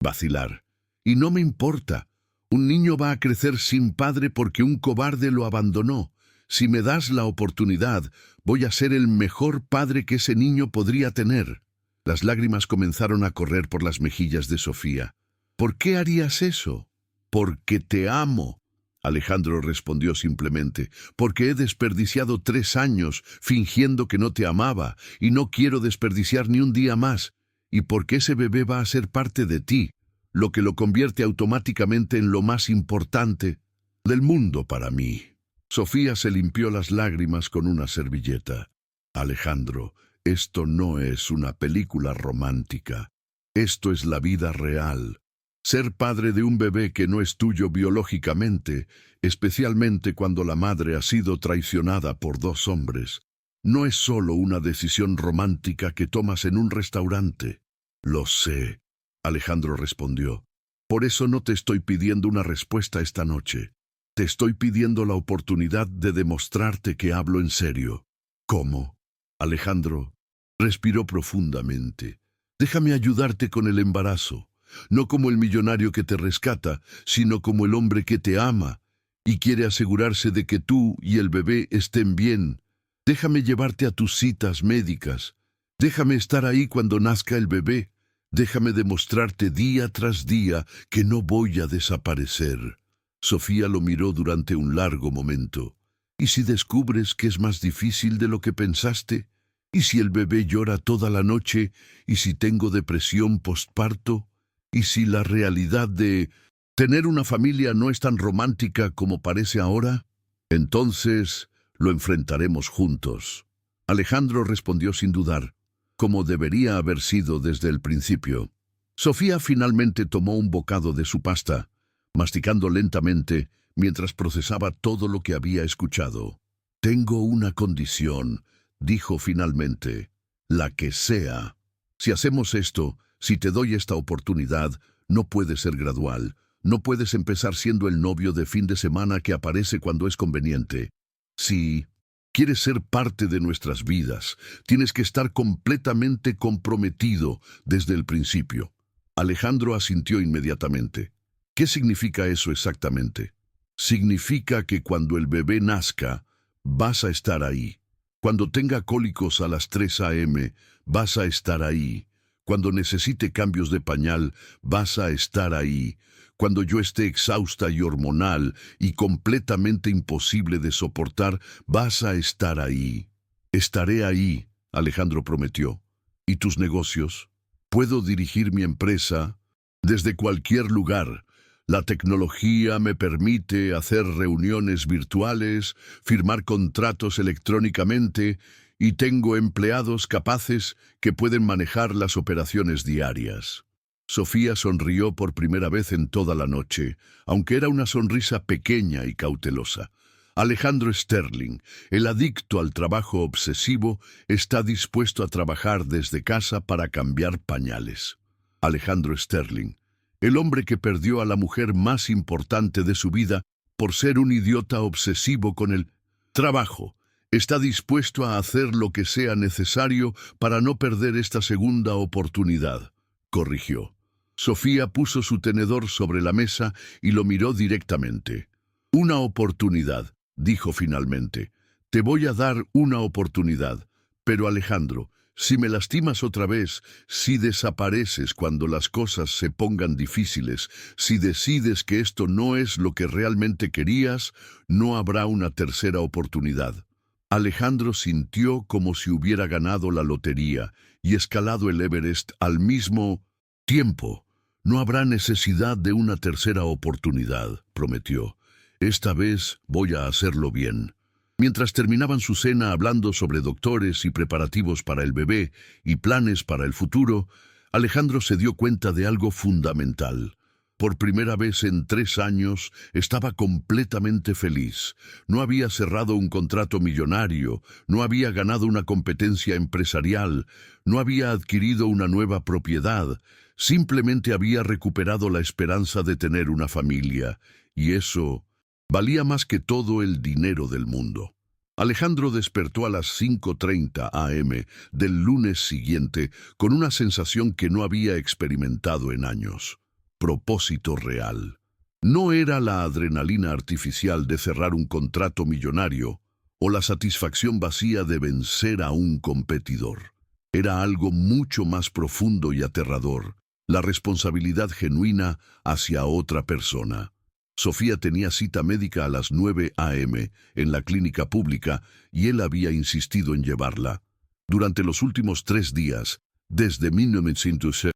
vacilar. Y no me importa. Un niño va a crecer sin padre porque un cobarde lo abandonó. Si me das la oportunidad, voy a ser el mejor padre que ese niño podría tener. Las lágrimas comenzaron a correr por las mejillas de Sofía. ¿Por qué harías eso? Porque te amo. Alejandro respondió simplemente, porque he desperdiciado 3 años fingiendo que no te amaba y no quiero desperdiciar ni un día más, y porque ese bebé va a ser parte de ti, lo que lo convierte automáticamente en lo más importante del mundo para mí. Sofía se limpió las lágrimas con una servilleta. Alejandro, esto no es una película romántica. Esto es la vida real. Ser padre de un bebé que no es tuyo biológicamente, especialmente cuando la madre ha sido traicionada por 2 hombres, no es solo una decisión romántica que tomas en un restaurante. Lo sé, Alejandro respondió. Por eso no te estoy pidiendo una respuesta esta noche. Te estoy pidiendo la oportunidad de demostrarte que hablo en serio. ¿Cómo? Alejandro respiró profundamente. Déjame ayudarte con el embarazo. No como el millonario que te rescata, sino como el hombre que te ama y quiere asegurarse de que tú y el bebé estén bien. Déjame llevarte a tus citas médicas. Déjame estar ahí cuando nazca el bebé. Déjame demostrarte día tras día que no voy a desaparecer. Sofía lo miró durante un largo momento. ¿Y si descubres que es más difícil de lo que pensaste? ¿Y si el bebé llora toda la noche? ¿Y si tengo depresión postparto? ¿Y si la realidad de tener una familia no es tan romántica como parece ahora? Entonces lo enfrentaremos juntos. Alejandro respondió sin dudar, como debería haber sido desde el principio. Sofía finalmente tomó un bocado de su pasta, masticando lentamente mientras procesaba todo lo que había escuchado. Tengo una condición, dijo finalmente, la que sea. Si hacemos esto, si te doy esta oportunidad, no puede ser gradual. No puedes empezar siendo el novio de fin de semana que aparece cuando es conveniente. Si quieres ser parte de nuestras vidas, tienes que estar completamente comprometido desde el principio. Alejandro asintió inmediatamente. ¿Qué significa eso exactamente? Significa que cuando el bebé nazca, vas a estar ahí. Cuando tenga cólicos a las 3 a.m., vas a estar ahí. Cuando necesite cambios de pañal, vas a estar ahí. Cuando yo esté exhausta y hormonal y completamente imposible de soportar, vas a estar ahí. Estaré ahí, Alejandro prometió. ¿Y tus negocios? Puedo dirigir mi empresa desde cualquier lugar. La tecnología me permite hacer reuniones virtuales, firmar contratos electrónicamente y tengo empleados capaces que pueden manejar las operaciones diarias. Sofía sonrió por primera vez en toda la noche, aunque era una sonrisa pequeña y cautelosa. Alejandro Sterling, el adicto al trabajo obsesivo, está dispuesto a trabajar desde casa para cambiar pañales. Alejandro Sterling, el hombre que perdió a la mujer más importante de su vida por ser un idiota obsesivo con el trabajo, está dispuesto a hacer lo que sea necesario para no perder esta segunda oportunidad, corrigió. Sofía puso su tenedor sobre la mesa y lo miró directamente. Una oportunidad, dijo finalmente. Te voy a dar una oportunidad, pero Alejandro, si me lastimas otra vez, si desapareces cuando las cosas se pongan difíciles, si decides que esto no es lo que realmente querías, no habrá una tercera oportunidad. Alejandro sintió como si hubiera ganado la lotería y escalado el Everest al mismo tiempo. No habrá necesidad de una tercera oportunidad, prometió. Esta vez voy a hacerlo bien. Mientras terminaban su cena hablando sobre doctores y preparativos para el bebé y planes para el futuro, Alejandro se dio cuenta de algo fundamental. Por primera vez en 3 años estaba completamente feliz. No había cerrado un contrato millonario, no había ganado una competencia empresarial, no había adquirido una nueva propiedad, simplemente había recuperado la esperanza de tener una familia, y eso valía más que todo el dinero del mundo. Alejandro despertó a las 5:30 a.m. del lunes siguiente con una sensación que no había experimentado en años. Propósito real. No era la adrenalina artificial de cerrar un contrato millonario o la satisfacción vacía de vencer a un competidor. Era algo mucho más profundo y aterrador, la responsabilidad genuina hacia otra persona. Sofía tenía cita médica a las 9 a.m. en la clínica pública y él había insistido en llevarla. Durante los últimos 3 días, desde 1900,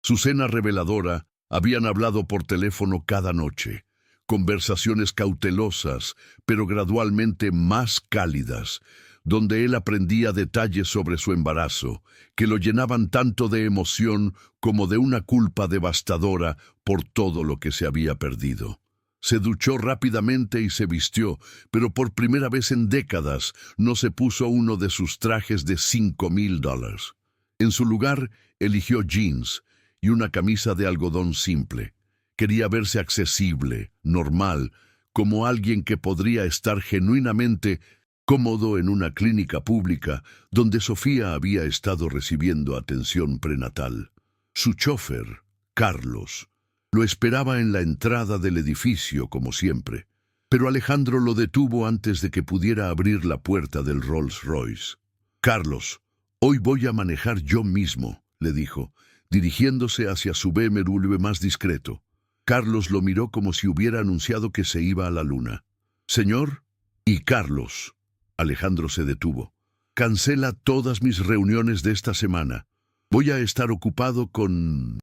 su cena reveladora, habían hablado por teléfono cada noche. Conversaciones cautelosas, pero gradualmente más cálidas, donde él aprendía detalles sobre su embarazo, que lo llenaban tanto de emoción como de una culpa devastadora por todo lo que se había perdido. Se duchó rápidamente y se vistió, pero por primera vez en décadas no se puso uno de sus trajes de $5,000. En su lugar, eligió jeans y una camisa de algodón simple. Quería verse accesible, normal, como alguien que podría estar genuinamente cómodo en una clínica pública donde Sofía había estado recibiendo atención prenatal. Su chofer, Carlos, lo esperaba en la entrada del edificio, como siempre, pero Alejandro lo detuvo antes de que pudiera abrir la puerta del Rolls Royce. «Carlos, hoy voy a manejar yo mismo», le dijo, dirigiéndose hacia su BMW más discreto. Carlos lo miró como si hubiera anunciado que se iba a la luna. «Señor», Y Carlos. Alejandro se detuvo. Cancela todas mis reuniones de esta semana. Voy a estar ocupado con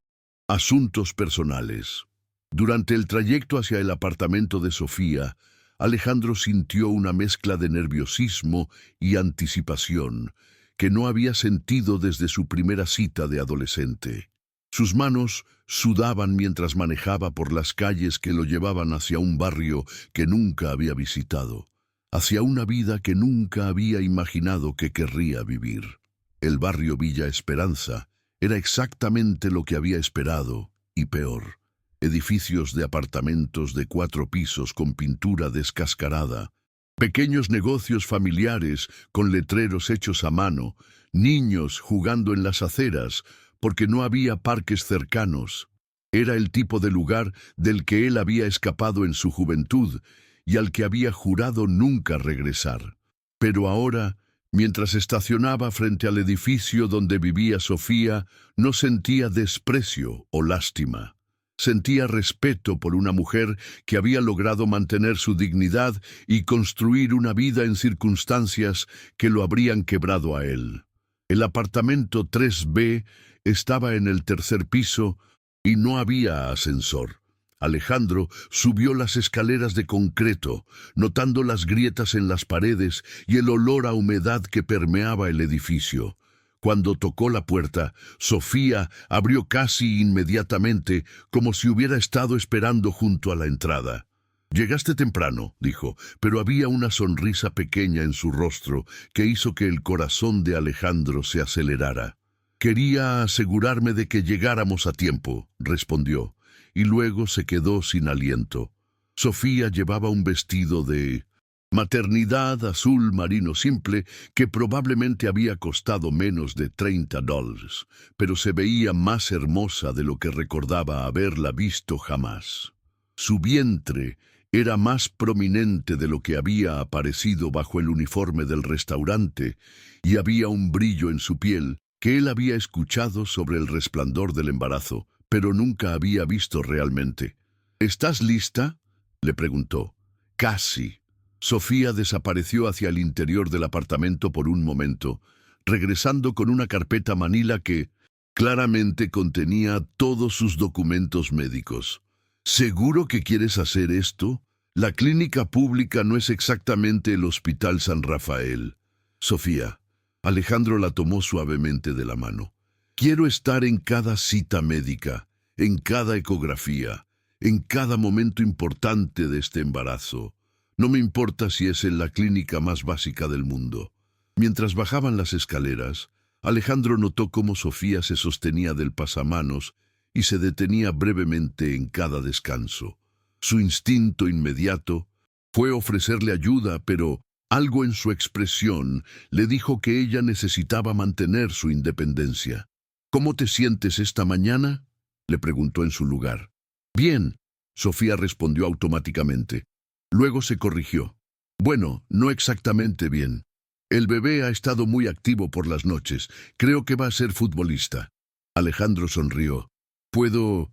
asuntos personales. Durante el trayecto hacia el apartamento de Sofía, Alejandro sintió una mezcla de nerviosismo y anticipación que no había sentido desde su primera cita de adolescente. Sus manos sudaban mientras manejaba por las calles que lo llevaban hacia un barrio que nunca había visitado, hacia una vida que nunca había imaginado que querría vivir. El barrio Villa Esperanza era exactamente lo que había esperado, y peor. Edificios de apartamentos de 4 pisos con pintura descascarada, pequeños negocios familiares con letreros hechos a mano, niños jugando en las aceras porque no había parques cercanos. Era el tipo de lugar del que él había escapado en su juventud y al que había jurado nunca regresar. Pero ahora, mientras estacionaba frente al edificio donde vivía Sofía, no sentía desprecio o lástima. Sentía respeto por una mujer que había logrado mantener su dignidad y construir una vida en circunstancias que lo habrían quebrado a él. El apartamento 3B estaba en el 3er piso y no había ascensor. Alejandro subió las escaleras de concreto, notando las grietas en las paredes y el olor a humedad que permeaba el edificio. Cuando tocó la puerta, Sofía abrió casi inmediatamente, como si hubiera estado esperando junto a la entrada. «Llegaste temprano», dijo, pero había una sonrisa pequeña en su rostro que hizo que el corazón de Alejandro se acelerara. «Quería asegurarme de que llegáramos a tiempo», respondió, y luego se quedó sin aliento. Sofía llevaba un vestido de maternidad azul marino simple que probablemente había costado menos de $30, pero se veía más hermosa de lo que recordaba haberla visto jamás. Su vientre era más prominente de lo que había aparecido bajo el uniforme del restaurante y había un brillo en su piel que él había escuchado sobre el resplandor del embarazo, pero nunca había visto realmente. «¿Estás lista?», le preguntó. «Casi». Sofía desapareció hacia el interior del apartamento por un momento, regresando con una carpeta manila que claramente contenía todos sus documentos médicos. «¿Seguro que quieres hacer esto? La clínica pública no es exactamente el Hospital San Rafael». «Sofía». Alejandro la tomó suavemente de la mano. «Quiero estar en cada cita médica, en cada ecografía, en cada momento importante de este embarazo. No me importa si es en la clínica más básica del mundo». Mientras bajaban las escaleras, Alejandro notó cómo Sofía se sostenía del pasamanos y se detenía brevemente en cada descanso. Su instinto inmediato fue ofrecerle ayuda, pero algo en su expresión le dijo que ella necesitaba mantener su independencia. «¿Cómo te sientes esta mañana?», le preguntó en su lugar. «Bien», Sofía respondió automáticamente. Luego se corrigió. «Bueno, no exactamente bien. El bebé ha estado muy activo por las noches. Creo que va a ser futbolista». Alejandro sonrió. Puedo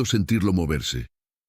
sentirlo moverse».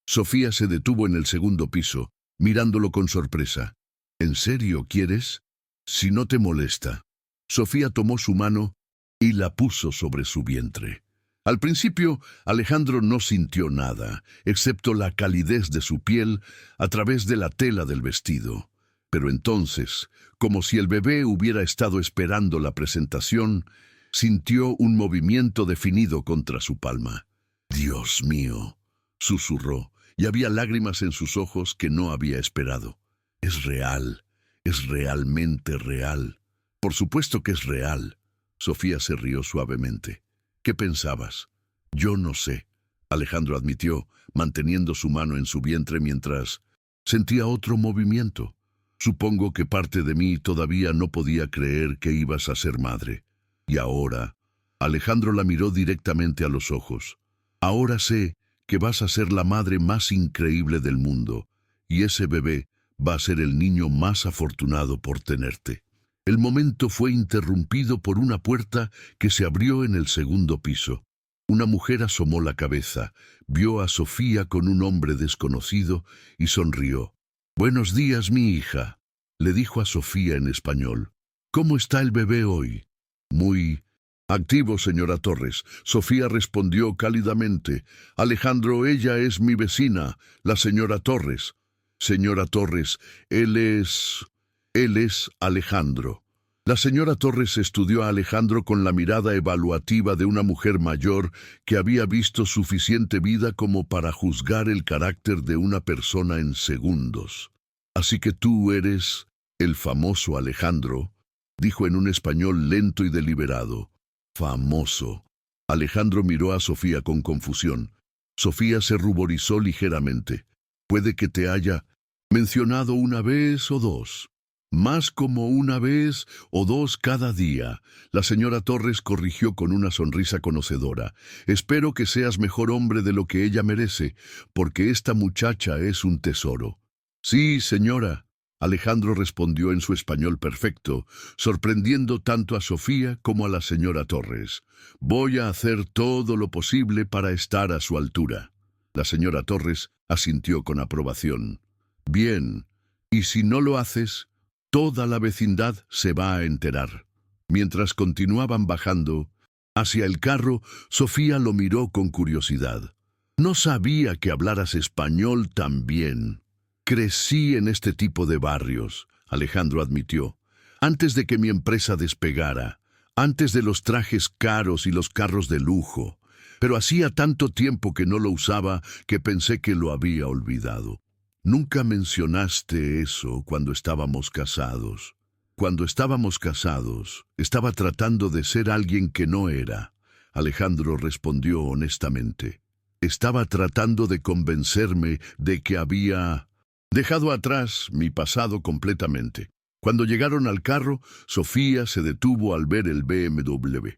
Sofía se detuvo en el 2.er piso, mirándolo con sorpresa. «¿En serio quieres? Si no te molesta». Sofía tomó su mano y la puso sobre su vientre. Al principio, Alejandro no sintió nada, excepto la calidez de su piel a través de la tela del vestido. Pero entonces, como si el bebé hubiera estado esperando la presentación, sintió un movimiento definido contra su palma. «Dios mío», susurró, y había lágrimas en sus ojos que no había esperado. «Es real, es realmente real». «Por supuesto que es real». Sofía se rió suavemente. «¿Qué pensabas?». «Yo no sé», Alejandro admitió, manteniendo su mano en su vientre mientras sentía otro movimiento. «Supongo que parte de mí todavía no podía creer que ibas a ser madre. Y ahora», Alejandro la miró directamente a los ojos, «ahora sé que vas a ser la madre más increíble del mundo, y ese bebé va a ser el niño más afortunado por tenerte». El momento fue interrumpido por una puerta que se abrió en el 2.er piso. Una mujer asomó la cabeza, vio a Sofía con un hombre desconocido y sonrió. «Buenos días, mi hija». le dijo a Sofía en español. ¿Cómo está el bebé hoy? Muy activo, señora Torres. Sofía respondió cálidamente. Alejandro, ella es mi vecina, la señora Torres. Señora Torres, él es Alejandro. La señora Torres estudió a Alejandro con la mirada evaluativa de una mujer mayor que había visto suficiente vida como para juzgar el carácter de una persona en segundos. Así que tú eres el famoso Alejandro, dijo en un español lento y deliberado. Famoso. Alejandro miró a Sofía con confusión. Sofía se ruborizó ligeramente. Puede que te haya mencionado una vez o dos. Más como una vez o dos cada día. La señora Torres corrigió con una sonrisa conocedora. Espero que seas mejor hombre de lo que ella merece, porque esta muchacha es un tesoro. Sí, señora. Alejandro respondió en su español perfecto, sorprendiendo tanto a Sofía como a la señora Torres. Voy a hacer todo lo posible para estar a su altura. La señora Torres asintió con aprobación. Bien, y si no lo haces, toda la vecindad se va a enterar. Mientras continuaban bajando hacia el carro, Sofía lo miró con curiosidad. No sabía que hablaras español tan bien. Crecí en este tipo de barrios, Alejandro admitió, antes de que mi empresa despegara, antes de los trajes caros y los carros de lujo, pero hacía tanto tiempo que no lo usaba que pensé que lo había olvidado. Nunca mencionaste eso cuando estábamos casados. Cuando estábamos casados, estaba tratando de ser alguien que no era. Alejandro respondió honestamente. Estaba tratando de convencerme de que había dejado atrás mi pasado completamente. Cuando llegaron al carro, Sofía se detuvo al ver el BMW.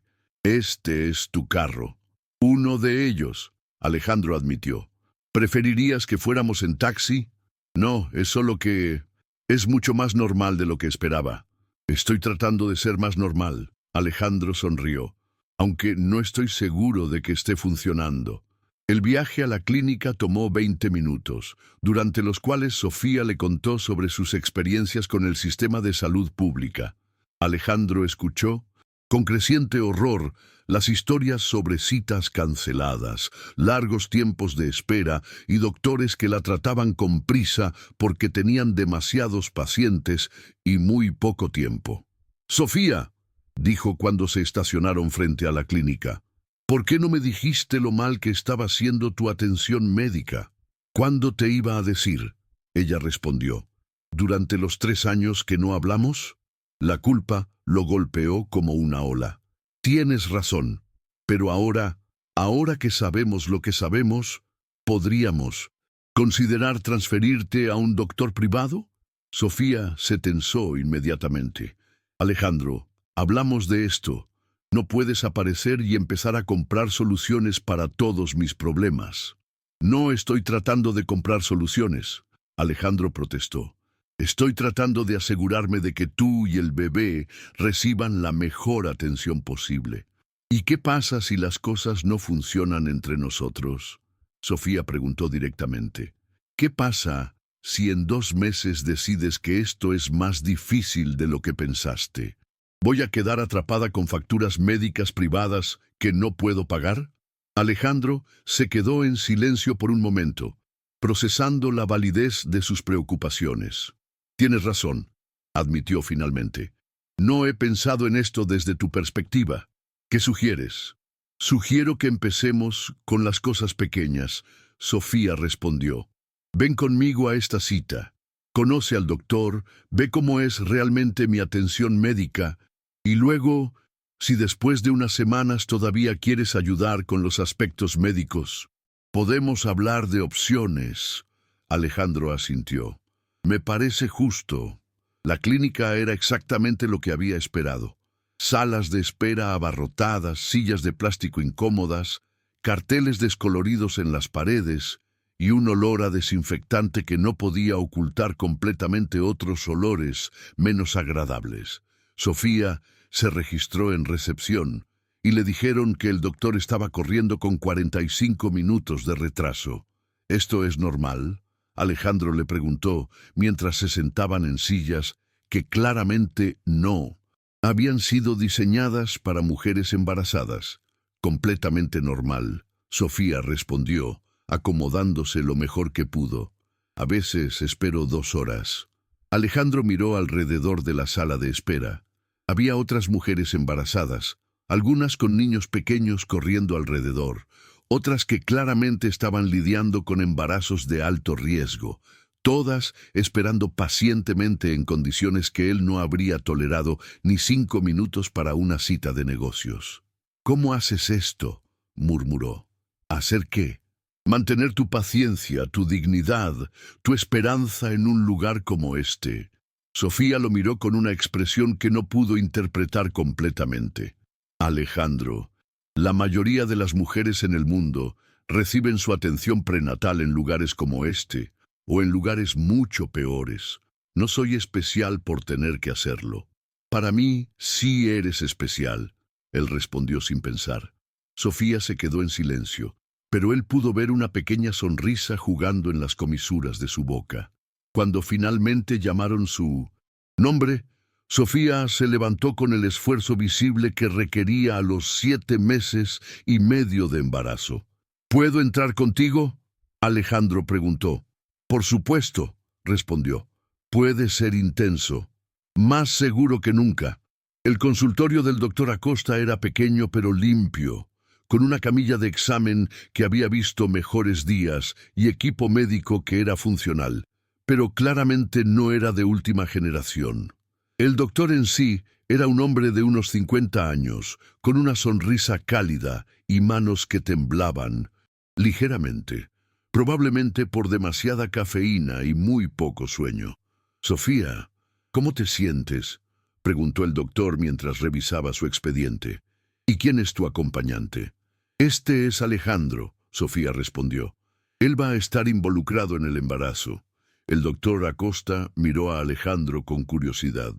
Este es tu carro. Uno de ellos, Alejandro admitió. ¿Preferirías que fuéramos en taxi? No, es solo que es mucho más normal de lo que esperaba. Estoy tratando de ser más normal. Alejandro sonrió, aunque no estoy seguro de que esté funcionando. El viaje a la clínica tomó 20 minutos, durante los cuales Sofía le contó sobre sus experiencias con el sistema de salud pública. Alejandro escuchó, con creciente horror, las historias sobre citas canceladas, largos tiempos de espera y doctores que la trataban con prisa porque tenían demasiados pacientes y muy poco tiempo. «Sofía», dijo cuando se estacionaron frente a la clínica, «¿por qué no me dijiste lo mal que estaba siendo tu atención médica?» «¿Cuándo te iba a decir?», ella respondió. «¿Durante los 3 años que no hablamos?» La culpa lo golpeó como una ola. «Tienes razón, pero ahora que sabemos lo que sabemos, ¿podríamos considerar transferirte a un doctor privado?» Sofía se tensó inmediatamente. «Alejandro, hablamos de esto. No puedes aparecer y empezar a comprar soluciones para todos mis problemas». «No estoy tratando de comprar soluciones», Alejandro protestó. «Estoy tratando de asegurarme de que tú y el bebé reciban la mejor atención posible». «¿Y qué pasa si las cosas no funcionan entre nosotros?», Sofía preguntó directamente. «¿Qué pasa si en 2 meses decides que esto es más difícil de lo que pensaste? ¿Voy a quedar atrapada con facturas médicas privadas que no puedo pagar?» Alejandro se quedó en silencio por un momento, procesando la validez de sus preocupaciones. «Tienes razón», admitió finalmente. «No he pensado en esto desde tu perspectiva. ¿Qué sugieres?» «Sugiero que empecemos con las cosas pequeñas», Sofía respondió. «Ven conmigo a esta cita. Conoce al doctor, ve cómo es realmente mi atención médica, y luego, si después de unas semanas todavía quieres ayudar con los aspectos médicos, podemos hablar de opciones». Alejandro asintió. «Me parece justo». La clínica era exactamente lo que había esperado. Salas de espera abarrotadas, sillas de plástico incómodas, carteles descoloridos en las paredes y un olor a desinfectante que no podía ocultar completamente otros olores menos agradables. Sofía se registró en recepción y le dijeron que el doctor estaba corriendo con 45 minutos de retraso. «¿Esto es normal?», Alejandro le preguntó mientras se sentaban en sillas que claramente no. Habían sido diseñadas para mujeres embarazadas. Completamente normal, Sofía respondió, acomodándose lo mejor que pudo. A veces espero 2 horas. Alejandro miró alrededor de la sala de espera. Había otras mujeres embarazadas, algunas con niños pequeños corriendo alrededor, otras que claramente estaban lidiando con embarazos de alto riesgo, todas esperando pacientemente en condiciones que él no habría tolerado ni 5 minutos para una cita de negocios. «¿Cómo haces esto?», murmuró. «¿Hacer qué?». «Mantener tu paciencia, tu dignidad, tu esperanza en un lugar como este». Sofía lo miró con una expresión que no pudo interpretar completamente. «Alejandro, la mayoría de las mujeres en el mundo reciben su atención prenatal en lugares como este, o en lugares mucho peores. No soy especial por tener que hacerlo. Para mí, sí eres especial», él respondió sin pensar. Sofía se quedó en silencio, pero él pudo ver una pequeña sonrisa jugando en las comisuras de su boca. Cuando finalmente llamaron su nombre, Sofía se levantó con el esfuerzo visible que requería a los 7 meses y medio de embarazo. «¿Puedo entrar contigo?», Alejandro preguntó. «Por supuesto», respondió. «Puede ser intenso. Más seguro que nunca». El consultorio del doctor Acosta era pequeño pero limpio, con una camilla de examen que había visto mejores días y equipo médico que era funcional, pero claramente no era de última generación. El doctor en sí era un hombre de unos 50 años, con una sonrisa cálida y manos que temblaban ligeramente, probablemente por demasiada cafeína y muy poco sueño. «Sofía, ¿cómo te sientes?», preguntó el doctor mientras revisaba su expediente. «¿Y quién es tu acompañante?». «Este es Alejandro», Sofía respondió. «Él va a estar involucrado en el embarazo». El doctor Acosta miró a Alejandro con curiosidad.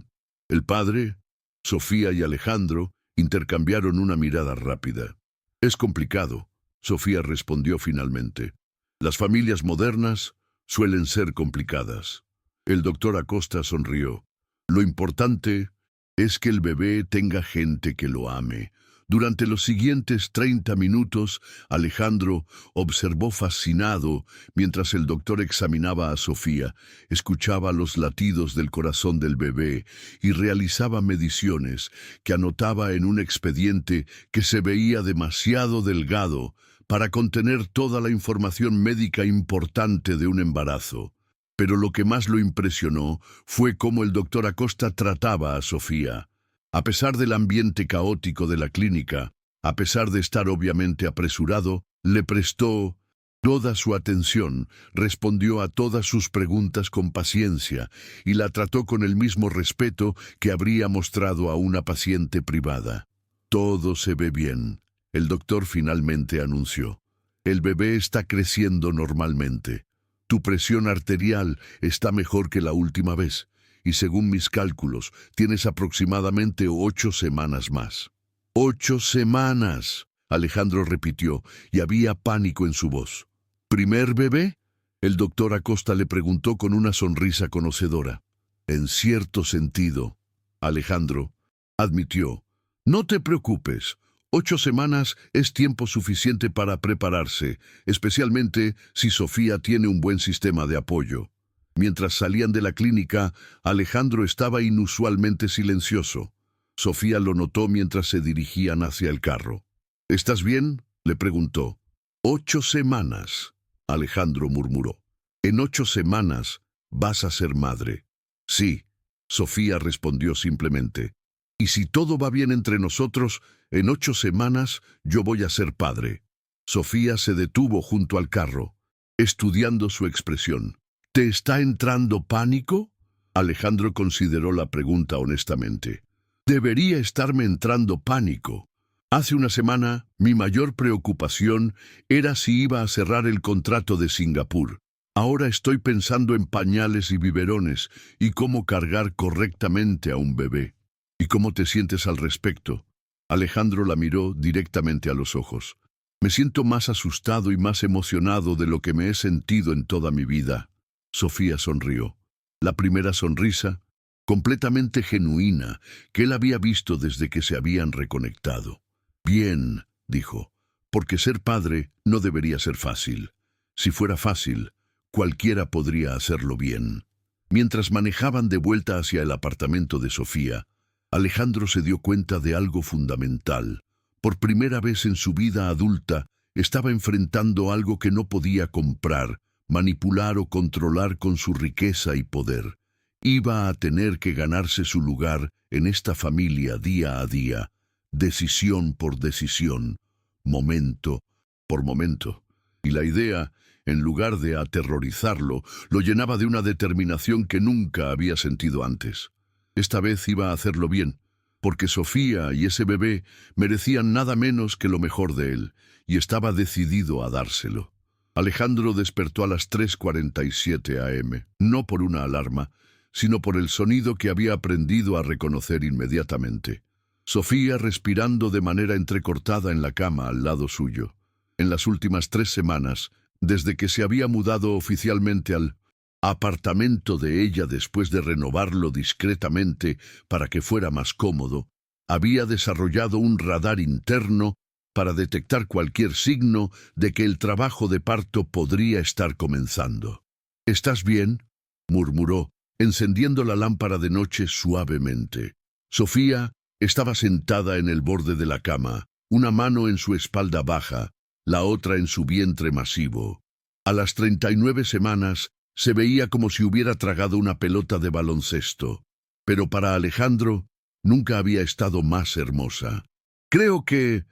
El padre, Sofía y Alejandro intercambiaron una mirada rápida. «Es complicado», Sofía respondió finalmente. «Las familias modernas suelen ser complicadas». El doctor Acosta sonrió. «Lo importante es que el bebé tenga gente que lo ame». Durante los siguientes 30 minutos, Alejandro observó fascinado mientras el doctor examinaba a Sofía, escuchaba los latidos del corazón del bebé y realizaba mediciones que anotaba en un expediente que se veía demasiado delgado para contener toda la información médica importante de un embarazo. Pero lo que más lo impresionó fue cómo el doctor Acosta trataba a Sofía. A pesar del ambiente caótico de la clínica, a pesar de estar obviamente apresurado, le prestó toda su atención, respondió a todas sus preguntas con paciencia y la trató con el mismo respeto que habría mostrado a una paciente privada. «Todo se ve bien», el doctor finalmente anunció. «El bebé está creciendo normalmente. Tu presión arterial está mejor que la última vez. Y según mis cálculos, tienes aproximadamente 8 semanas más». «8 semanas», Alejandro repitió, y había pánico en su voz. «¿Primer bebé?», el doctor Acosta le preguntó con una sonrisa conocedora. «En cierto sentido», Alejandro admitió. «No te preocupes. 8 semanas es tiempo suficiente para prepararse, especialmente si Sofía tiene un buen sistema de apoyo». Mientras salían de la clínica, Alejandro estaba inusualmente silencioso. Sofía lo notó mientras se dirigían hacia el carro. «¿Estás bien?», le preguntó. «8 semanas», Alejandro murmuró. «En 8 semanas vas a ser madre». «Sí», Sofía respondió simplemente. «Y si todo va bien entre nosotros, en 8 semanas yo voy a ser padre». Sofía se detuvo junto al carro, estudiando su expresión. «¿Te está entrando pánico?», Alejandro consideró la pregunta honestamente. «Debería estarme entrando pánico. Hace una semana, mi mayor preocupación era si iba a cerrar el contrato de Singapur. Ahora estoy pensando en pañales y biberones y cómo cargar correctamente a un bebé». «¿Y cómo te sientes al respecto?». Alejandro la miró directamente a los ojos. «Me siento más asustado y más emocionado de lo que me he sentido en toda mi vida». Sofía sonrió. La primera sonrisa completamente genuina, que él había visto desde que se habían reconectado. «Bien», dijo, «porque ser padre no debería ser fácil. Si fuera fácil, cualquiera podría hacerlo bien». Mientras manejaban de vuelta hacia el apartamento de Sofía, Alejandro se dio cuenta de algo fundamental. Por primera vez en su vida adulta, estaba enfrentando algo que no podía comprar, manipular o controlar con su riqueza y poder. Iba a tener que ganarse su lugar en esta familia día a día, decisión por decisión, momento por momento. Y la idea, en lugar de aterrorizarlo, lo llenaba de una determinación que nunca había sentido antes. Esta vez iba a hacerlo bien, porque Sofía y ese bebé merecían nada menos que lo mejor de él, y estaba decidido a dárselo. Alejandro despertó a las 3:47 a.m., no por una alarma, sino por el sonido que había aprendido a reconocer inmediatamente. Sofía respirando de manera entrecortada en la cama al lado suyo. En las últimas 3 semanas, desde que se había mudado oficialmente al apartamento de ella después de renovarlo discretamente para que fuera más cómodo, había desarrollado un radar interno para detectar cualquier signo de que el trabajo de parto podría estar comenzando. «¿Estás bien?», murmuró, encendiendo la lámpara de noche suavemente. Sofía estaba sentada en el borde de la cama, una mano en su espalda baja, la otra en su vientre masivo. A las 39 semanas se veía como si hubiera tragado una pelota de baloncesto, pero para Alejandro nunca había estado más hermosa. Creo que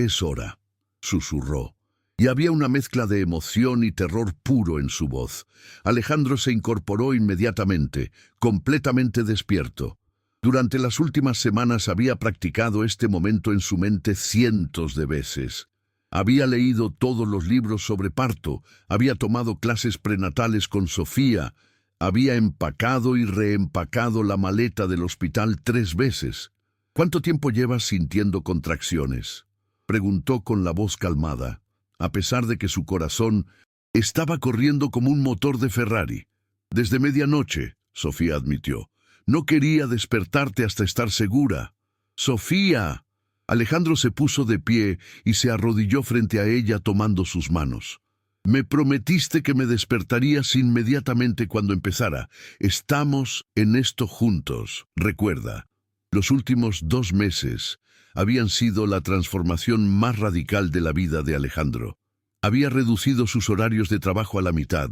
es hora», susurró, y había una mezcla de emoción y terror puro en su voz. Alejandro se incorporó inmediatamente, completamente despierto. Durante las últimas semanas había practicado este momento en su mente cientos de veces. Había leído todos los libros sobre parto, había tomado clases prenatales con Sofía, había empacado y reempacado la maleta del hospital 3 veces. «¿Cuánto tiempo llevas sintiendo contracciones?», preguntó con la voz calmada, a pesar de que su corazón estaba corriendo como un motor de Ferrari. «Desde medianoche», Sofía admitió. «No quería despertarte hasta estar segura». «Sofía». Alejandro se puso de pie y se arrodilló frente a ella tomando sus manos. «Me prometiste que me despertarías inmediatamente cuando empezara. Estamos en esto juntos, recuerda». Los últimos 2 meses habían sido la transformación más radical de la vida de Alejandro. Había reducido sus horarios de trabajo a la mitad.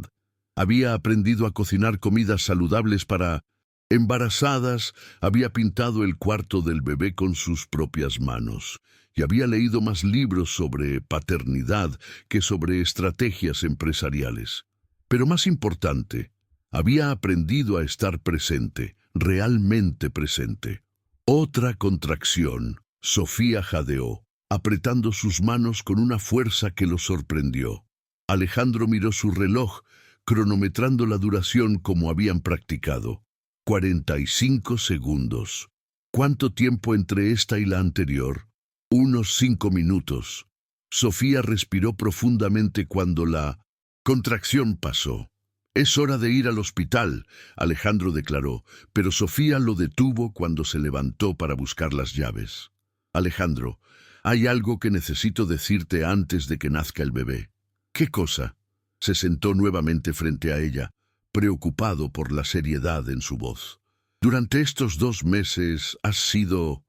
Había aprendido a cocinar comidas saludables para embarazadas, había pintado el cuarto del bebé con sus propias manos y había leído más libros sobre paternidad que sobre estrategias empresariales. Pero más importante, había aprendido a estar presente, realmente presente. Otra contracción. Sofía jadeó, apretando sus manos con una fuerza que lo sorprendió. Alejandro miró su reloj, cronometrando la duración como habían practicado. 45 segundos. ¿Cuánto tiempo entre esta y la anterior? Unos 5 minutos. Sofía respiró profundamente cuando la contracción pasó. «Es hora de ir al hospital», Alejandro declaró, pero Sofía lo detuvo cuando se levantó para buscar las llaves. «Alejandro, hay algo que necesito decirte antes de que nazca el bebé». «¿Qué cosa?». Se sentó nuevamente frente a ella, preocupado por la seriedad en su voz. «Durante estos 2 meses has sido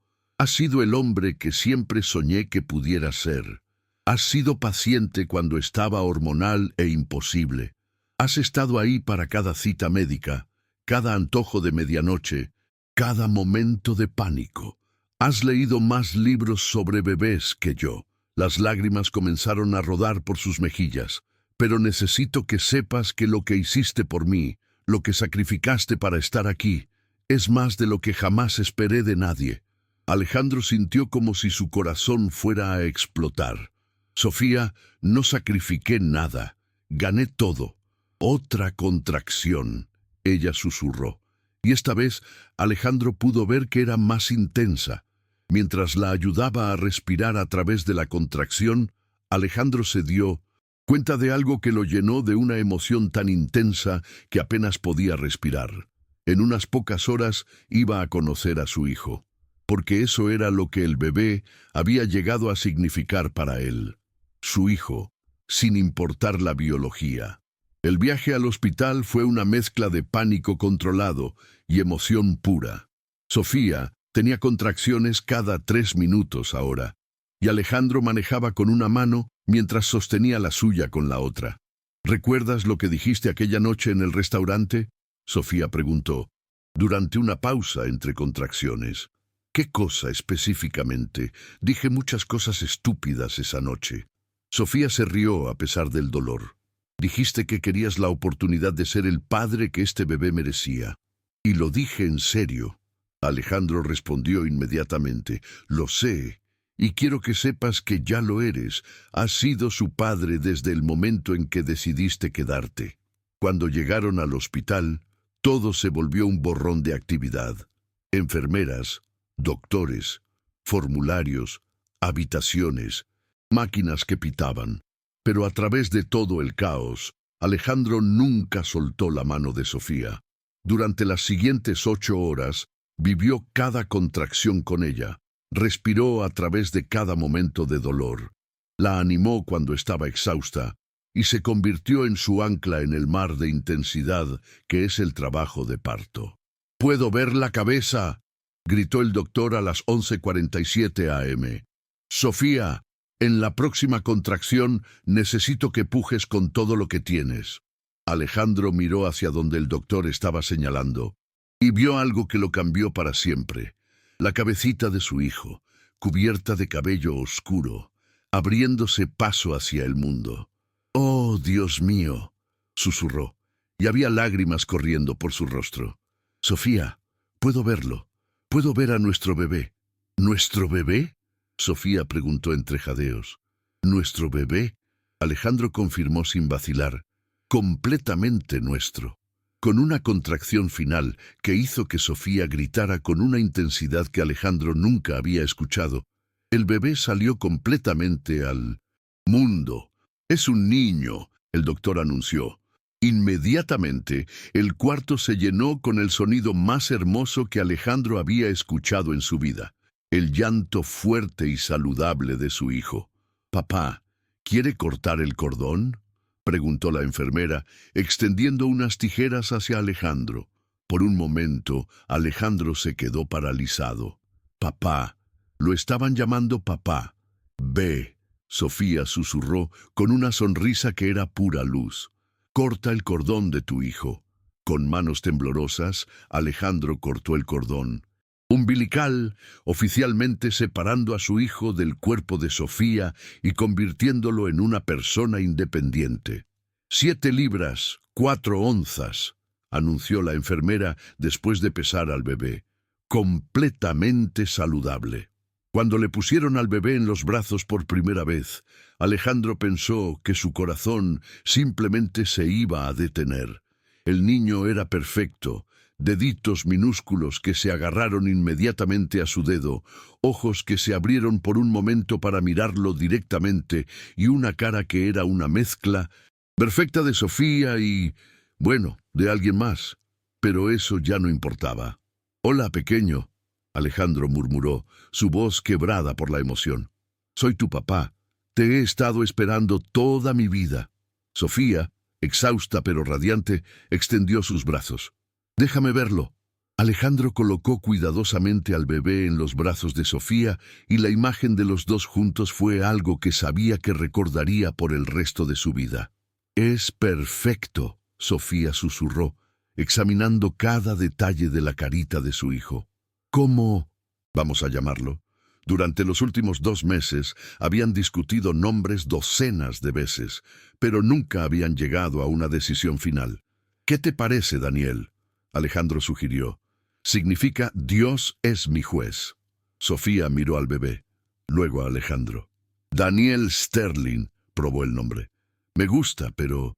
el hombre que siempre soñé que pudiera ser. Has sido paciente cuando estaba hormonal e imposible. Has estado ahí para cada cita médica, cada antojo de medianoche, cada momento de pánico. Has leído más libros sobre bebés que yo». Las lágrimas comenzaron a rodar por sus mejillas. «Pero necesito que sepas que lo que hiciste por mí, lo que sacrificaste para estar aquí, es más de lo que jamás esperé de nadie». Alejandro sintió como si su corazón fuera a explotar. «Sofía, no sacrifiqué nada. Gané todo». «Otra contracción», ella susurró. Y esta vez Alejandro pudo ver que era más intensa. Mientras la ayudaba a respirar a través de la contracción, Alejandro se dio cuenta de algo que lo llenó de una emoción tan intensa que apenas podía respirar. En unas pocas horas iba a conocer a su hijo, porque eso era lo que el bebé había llegado a significar para él. Su hijo, sin importar la biología. El viaje al hospital fue una mezcla de pánico controlado y emoción pura. Sofía tenía contracciones cada 3 minutos ahora, y Alejandro manejaba con una mano mientras sostenía la suya con la otra. ¿Recuerdas lo que dijiste aquella noche en el restaurante?, Sofía preguntó, durante una pausa entre contracciones. ¿Qué cosa específicamente? Dije muchas cosas estúpidas esa noche. Sofía se rió a pesar del dolor. Dijiste que querías la oportunidad de ser el padre que este bebé merecía. Y lo dije en serio. Alejandro respondió inmediatamente. Lo sé, y quiero que sepas que ya lo eres. Has sido su padre desde el momento en que decidiste quedarte. Cuando llegaron al hospital, todo se volvió un borrón de actividad. Enfermeras, doctores, formularios, habitaciones, máquinas que pitaban. Pero a través de todo el caos, Alejandro nunca soltó la mano de Sofía. Durante las siguientes 8 horas, vivió cada contracción con ella, respiró a través de cada momento de dolor, la animó cuando estaba exhausta y se convirtió en su ancla en el mar de intensidad que es el trabajo de parto. «¡Puedo ver la cabeza!», gritó el doctor a las 11:47 am. «Sofía, en la próxima contracción necesito que pujes con todo lo que tienes». Alejandro miró hacia donde el doctor estaba señalando y vio algo que lo cambió para siempre. La cabecita de su hijo, cubierta de cabello oscuro, abriéndose paso hacia el mundo. «¡Oh, Dios mío!», susurró, y había lágrimas corriendo por su rostro. «Sofía, puedo verlo. Puedo ver a nuestro bebé». «¿Nuestro bebé?», Sofía preguntó entre jadeos. «¿Nuestro bebé?», Alejandro confirmó sin vacilar. «Completamente nuestro». Con una contracción final que hizo que Sofía gritara con una intensidad que Alejandro nunca había escuchado, el bebé salió completamente al mundo. «Es un niño», el doctor anunció. Inmediatamente, el cuarto se llenó con el sonido más hermoso que Alejandro había escuchado en su vida, el llanto fuerte y saludable de su hijo. «Papá, ¿quiere cortar el cordón?», preguntó la enfermera, extendiendo unas tijeras hacia Alejandro. Por un momento, Alejandro se quedó paralizado. «Papá», lo estaban llamando papá. «Ve», Sofía susurró con una sonrisa que era pura luz. «Corta el cordón de tu hijo». Con manos temblorosas, Alejandro cortó el cordón umbilical, oficialmente separando a su hijo del cuerpo de Sofía y convirtiéndolo en una persona independiente. 7 libras, 4 onzas, anunció la enfermera después de pesar al bebé. Completamente saludable. Cuando le pusieron al bebé en los brazos por primera vez, Alejandro pensó que su corazón simplemente se iba a detener. El niño era perfecto, deditos minúsculos que se agarraron inmediatamente a su dedo, ojos que se abrieron por un momento para mirarlo directamente y una cara que era una mezcla perfecta de Sofía y, bueno, de alguien más. Pero eso ya no importaba. «Hola, pequeño», Alejandro murmuró, su voz quebrada por la emoción. «Soy tu papá. Te he estado esperando toda mi vida». Sofía, exhausta pero radiante, extendió sus brazos. «Déjame verlo». Alejandro colocó cuidadosamente al bebé en los brazos de Sofía y la imagen de los dos juntos fue algo que sabía que recordaría por el resto de su vida. «Es perfecto», Sofía susurró, examinando cada detalle de la carita de su hijo. «¿Cómo vamos a llamarlo?» Durante los últimos 2 meses habían discutido nombres docenas de veces, pero nunca habían llegado a una decisión final. «¿Qué te parece, Daniel?», Alejandro sugirió. «Significa Dios es mi juez». Sofía miró al bebé, luego a Alejandro. «Daniel Sterling», probó el nombre. «Me gusta, pero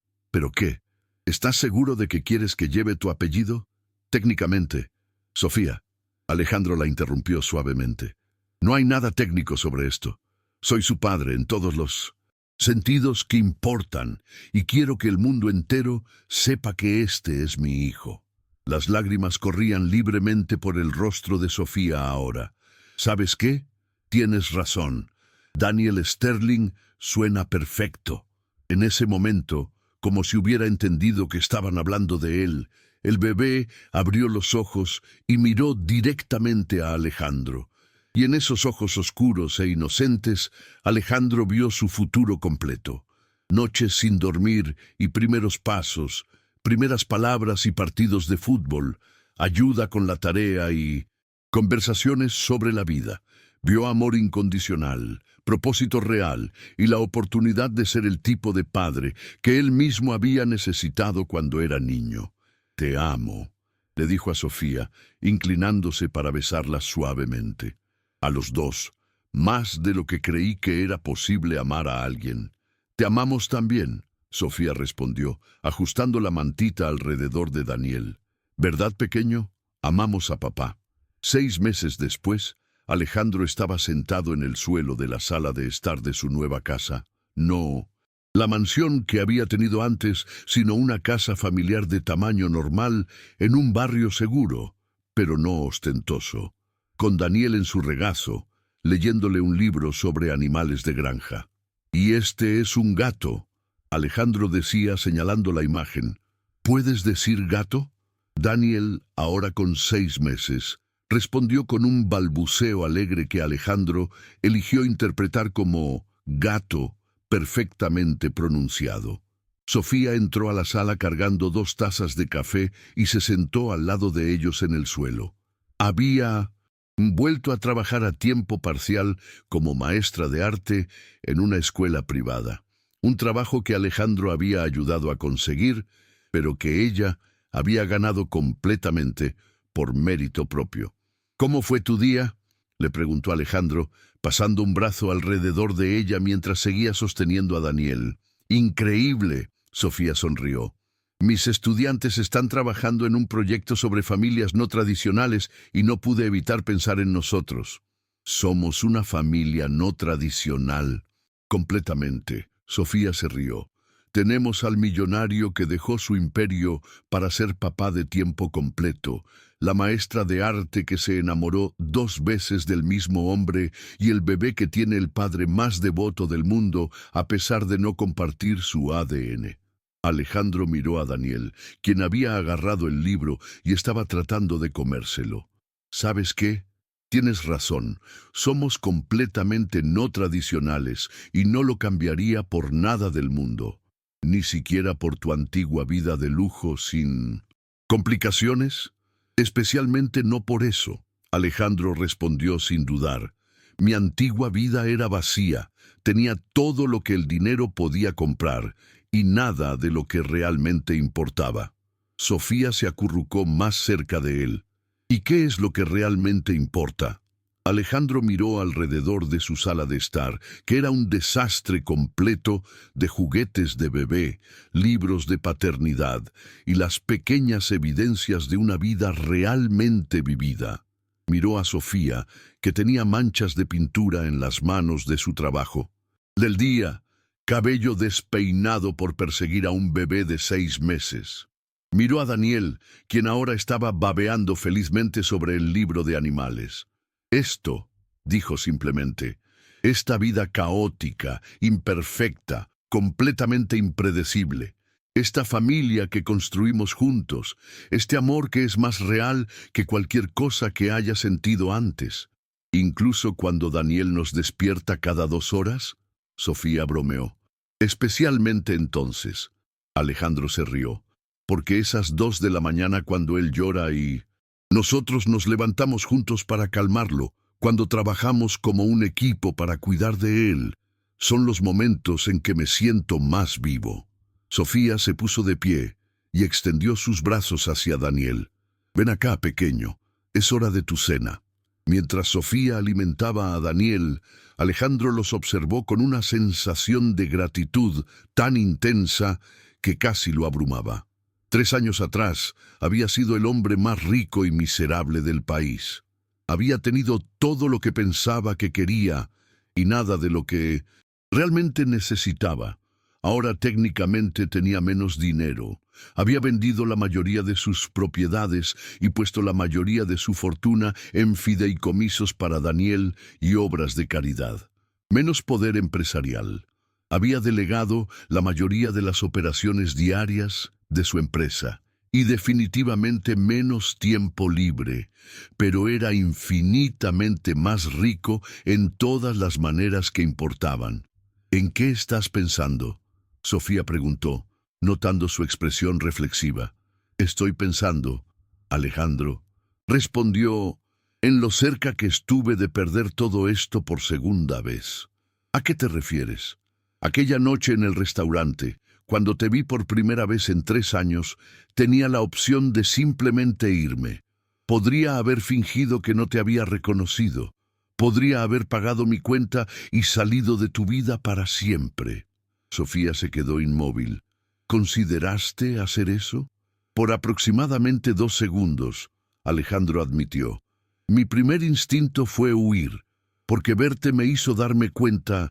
¿qué? ¿Estás seguro de que quieres que lleve tu apellido?» «Técnicamente». «Sofía», Alejandro la interrumpió suavemente. «No hay nada técnico sobre esto. Soy su padre en todos los sentidos que importan y quiero que el mundo entero sepa que este es mi hijo». Las lágrimas corrían libremente por el rostro de Sofía ahora. ¿Sabes qué? Tienes razón. Daniel Sterling suena perfecto. En ese momento, como si hubiera entendido que estaban hablando de él, el bebé abrió los ojos y miró directamente a Alejandro. Y en esos ojos oscuros e inocentes, Alejandro vio su futuro completo. Noches sin dormir y primeros pasos, primeras palabras y partidos de fútbol, ayuda con la tarea y conversaciones sobre la vida. Vio amor incondicional, propósito real y la oportunidad de ser el tipo de padre que él mismo había necesitado cuando era niño. «Te amo», le dijo a Sofía, inclinándose para besarla suavemente. A los dos, más de lo que creí que era posible amar a alguien. «Te amamos también», Sofía respondió, ajustando la mantita alrededor de Daniel. «¿Verdad, pequeño? Amamos a papá». 6 meses después, Alejandro estaba sentado en el suelo de la sala de estar de su nueva casa. No la mansión que había tenido antes, sino una casa familiar de tamaño normal en un barrio seguro, pero no ostentoso, con Daniel en su regazo, leyéndole un libro sobre animales de granja. «Y este es un gato», Alejandro decía señalando la imagen. «¿Puedes decir gato?» Daniel, ahora con 6 meses, respondió con un balbuceo alegre que Alejandro eligió interpretar como gato perfectamente pronunciado. Sofía entró a la sala cargando 2 tazas de café y se sentó al lado de ellos en el suelo. Había vuelto a trabajar a tiempo parcial como maestra de arte en una escuela privada. Un trabajo que Alejandro había ayudado a conseguir, pero que ella había ganado completamente por mérito propio. «¿Cómo fue tu día?», le preguntó Alejandro, pasando un brazo alrededor de ella mientras seguía sosteniendo a Daniel. «Increíble», Sofía sonrió. «Mis estudiantes están trabajando en un proyecto sobre familias no tradicionales y no pude evitar pensar en nosotros». «Somos una familia no tradicional». «Completamente», Sofía se rió. «Tenemos al millonario que dejó su imperio para ser papá de tiempo completo, la maestra de arte que se enamoró 2 veces del mismo hombre y el bebé que tiene el padre más devoto del mundo a pesar de no compartir su ADN». Alejandro miró a Daniel, quien había agarrado el libro y estaba tratando de comérselo. «¿Sabes qué? Tienes razón, somos completamente no tradicionales y no lo cambiaría por nada del mundo. Ni siquiera por tu antigua vida de lujo sin complicaciones. Especialmente no por eso», Alejandro respondió sin dudar. «Mi antigua vida era vacía, tenía todo lo que el dinero podía comprar y nada de lo que realmente importaba». Sofía se acurrucó más cerca de él. «¿Y qué es lo que realmente importa?». Alejandro miró alrededor de su sala de estar, que era un desastre completo de juguetes de bebé, libros de paternidad y las pequeñas evidencias de una vida realmente vivida. Miró a Sofía, que tenía manchas de pintura en las manos de su trabajo. Del día, cabello despeinado por perseguir a un bebé de 6 meses. Miró a Daniel, quien ahora estaba babeando felizmente sobre el libro de animales. «Esto», dijo simplemente, «esta vida caótica, imperfecta, completamente impredecible, esta familia que construimos juntos, este amor que es más real que cualquier cosa que haya sentido antes, incluso cuando Daniel nos despierta cada 2 horas», Sofía bromeó. «Especialmente entonces». Alejandro se rió. «Porque esas 2 de la mañana cuando él llora y nosotros nos levantamos juntos para calmarlo, cuando trabajamos como un equipo para cuidar de él, son los momentos en que me siento más vivo». Sofía se puso de pie y extendió sus brazos hacia Daniel. «Ven acá, pequeño, es hora de tu cena». Mientras Sofía alimentaba a Daniel, Alejandro los observó con una sensación de gratitud tan intensa que casi lo abrumaba. 3 años atrás había sido el hombre más rico y miserable del país. Había tenido todo lo que pensaba que quería y nada de lo que realmente necesitaba. Ahora técnicamente tenía menos dinero. Había vendido la mayoría de sus propiedades y puesto la mayoría de su fortuna en fideicomisos para Daniel y obras de caridad. Menos poder empresarial. Había delegado la mayoría de las operaciones diarias de su empresa y definitivamente menos tiempo libre, pero era infinitamente más rico en todas las maneras que importaban. ¿En qué estás pensando?, Sofía preguntó, notando su expresión reflexiva. Estoy pensando, Alejandro, respondió, en lo cerca que estuve de perder todo esto por segunda vez. ¿A qué te refieres? Aquella noche en el restaurante, cuando te vi por primera vez en 3 años, tenía la opción de simplemente irme. Podría haber fingido que no te había reconocido. Podría haber pagado mi cuenta y salido de tu vida para siempre. Sofía se quedó inmóvil. ¿Consideraste hacer eso? Por aproximadamente 2 segundos, Alejandro admitió. Mi primer instinto fue huir, porque verte me hizo darme cuenta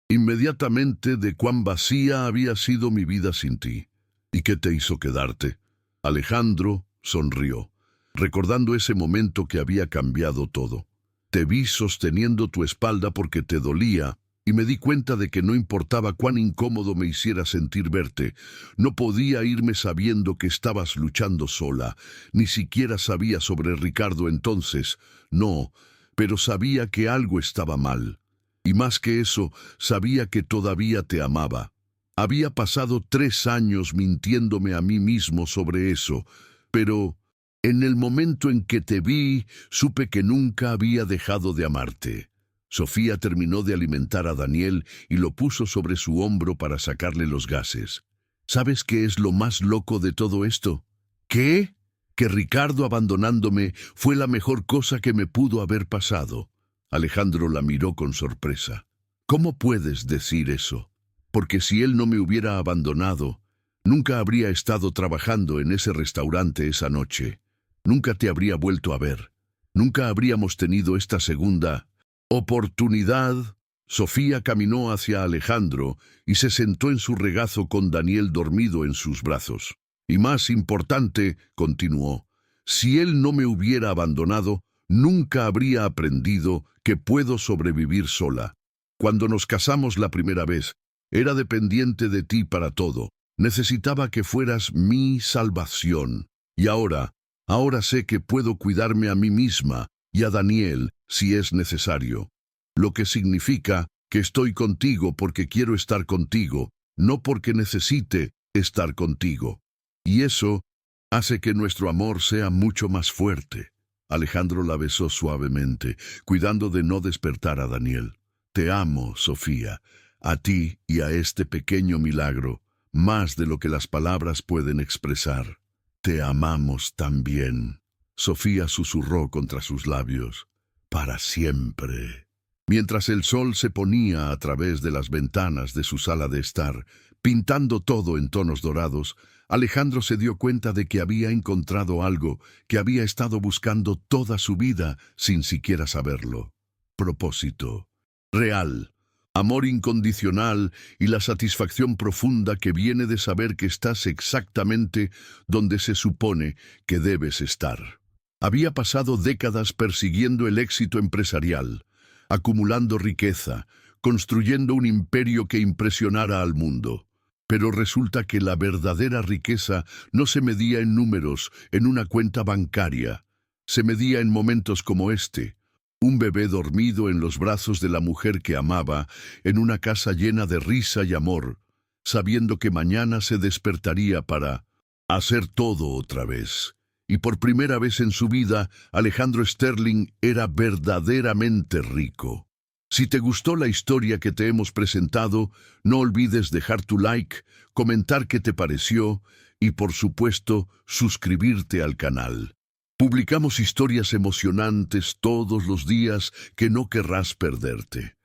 inmediatamente de cuán vacía había sido mi vida sin ti. ¿Y qué te hizo quedarte? Alejandro sonrió, recordando ese momento que había cambiado todo. Te vi sosteniendo tu espalda porque te dolía, y me di cuenta de que no importaba cuán incómodo me hiciera sentir verte, no podía irme sabiendo que estabas luchando sola. Ni siquiera sabía sobre Ricardo entonces, no, pero sabía que algo estaba mal. Y más que eso, sabía que todavía te amaba. Había pasado 3 años mintiéndome a mí mismo sobre eso, pero en el momento en que te vi, supe que nunca había dejado de amarte. Sofía terminó de alimentar a Daniel y lo puso sobre su hombro para sacarle los gases. ¿Sabes qué es lo más loco de todo esto? ¿Qué? Que Ricardo abandonándome fue la mejor cosa que me pudo haber pasado. Alejandro la miró con sorpresa. ¿Cómo puedes decir eso? Porque si él no me hubiera abandonado, nunca habría estado trabajando en ese restaurante esa noche. Nunca te habría vuelto a ver. Nunca habríamos tenido esta segunda oportunidad. Sofía caminó hacia Alejandro y se sentó en su regazo con Daniel dormido en sus brazos. Y más importante, continuó, si él no me hubiera abandonado, nunca habría aprendido que puedo sobrevivir sola. Cuando nos casamos la primera vez, era dependiente de ti para todo. Necesitaba que fueras mi salvación. Y ahora sé que puedo cuidarme a mí misma y a Daniel si es necesario. Lo que significa que estoy contigo porque quiero estar contigo, no porque necesite estar contigo. Y eso hace que nuestro amor sea mucho más fuerte. Alejandro la besó suavemente, cuidando de no despertar a Daniel. Te amo, Sofía, a ti y a este pequeño milagro, más de lo que las palabras pueden expresar. Te amamos también. Sofía susurró contra sus labios. Para siempre. Mientras el sol se ponía a través de las ventanas de su sala de estar, pintando todo en tonos dorados, Alejandro se dio cuenta de que había encontrado algo que había estado buscando toda su vida sin siquiera saberlo. Propósito. Real. Amor incondicional y la satisfacción profunda que viene de saber que estás exactamente donde se supone que debes estar. Había pasado décadas persiguiendo el éxito empresarial, acumulando riqueza, construyendo un imperio que impresionara al mundo. Pero resulta que la verdadera riqueza no se medía en números, en una cuenta bancaria. Se medía en momentos como este. Un bebé dormido en los brazos de la mujer que amaba, en una casa llena de risa y amor, sabiendo que mañana se despertaría para hacer todo otra vez. Y por primera vez en su vida, Alejandro Sterling era verdaderamente rico. Si te gustó la historia que te hemos presentado, no olvides dejar tu like, comentar qué te pareció y, por supuesto, suscribirte al canal. Publicamos historias emocionantes todos los días que no querrás perderte.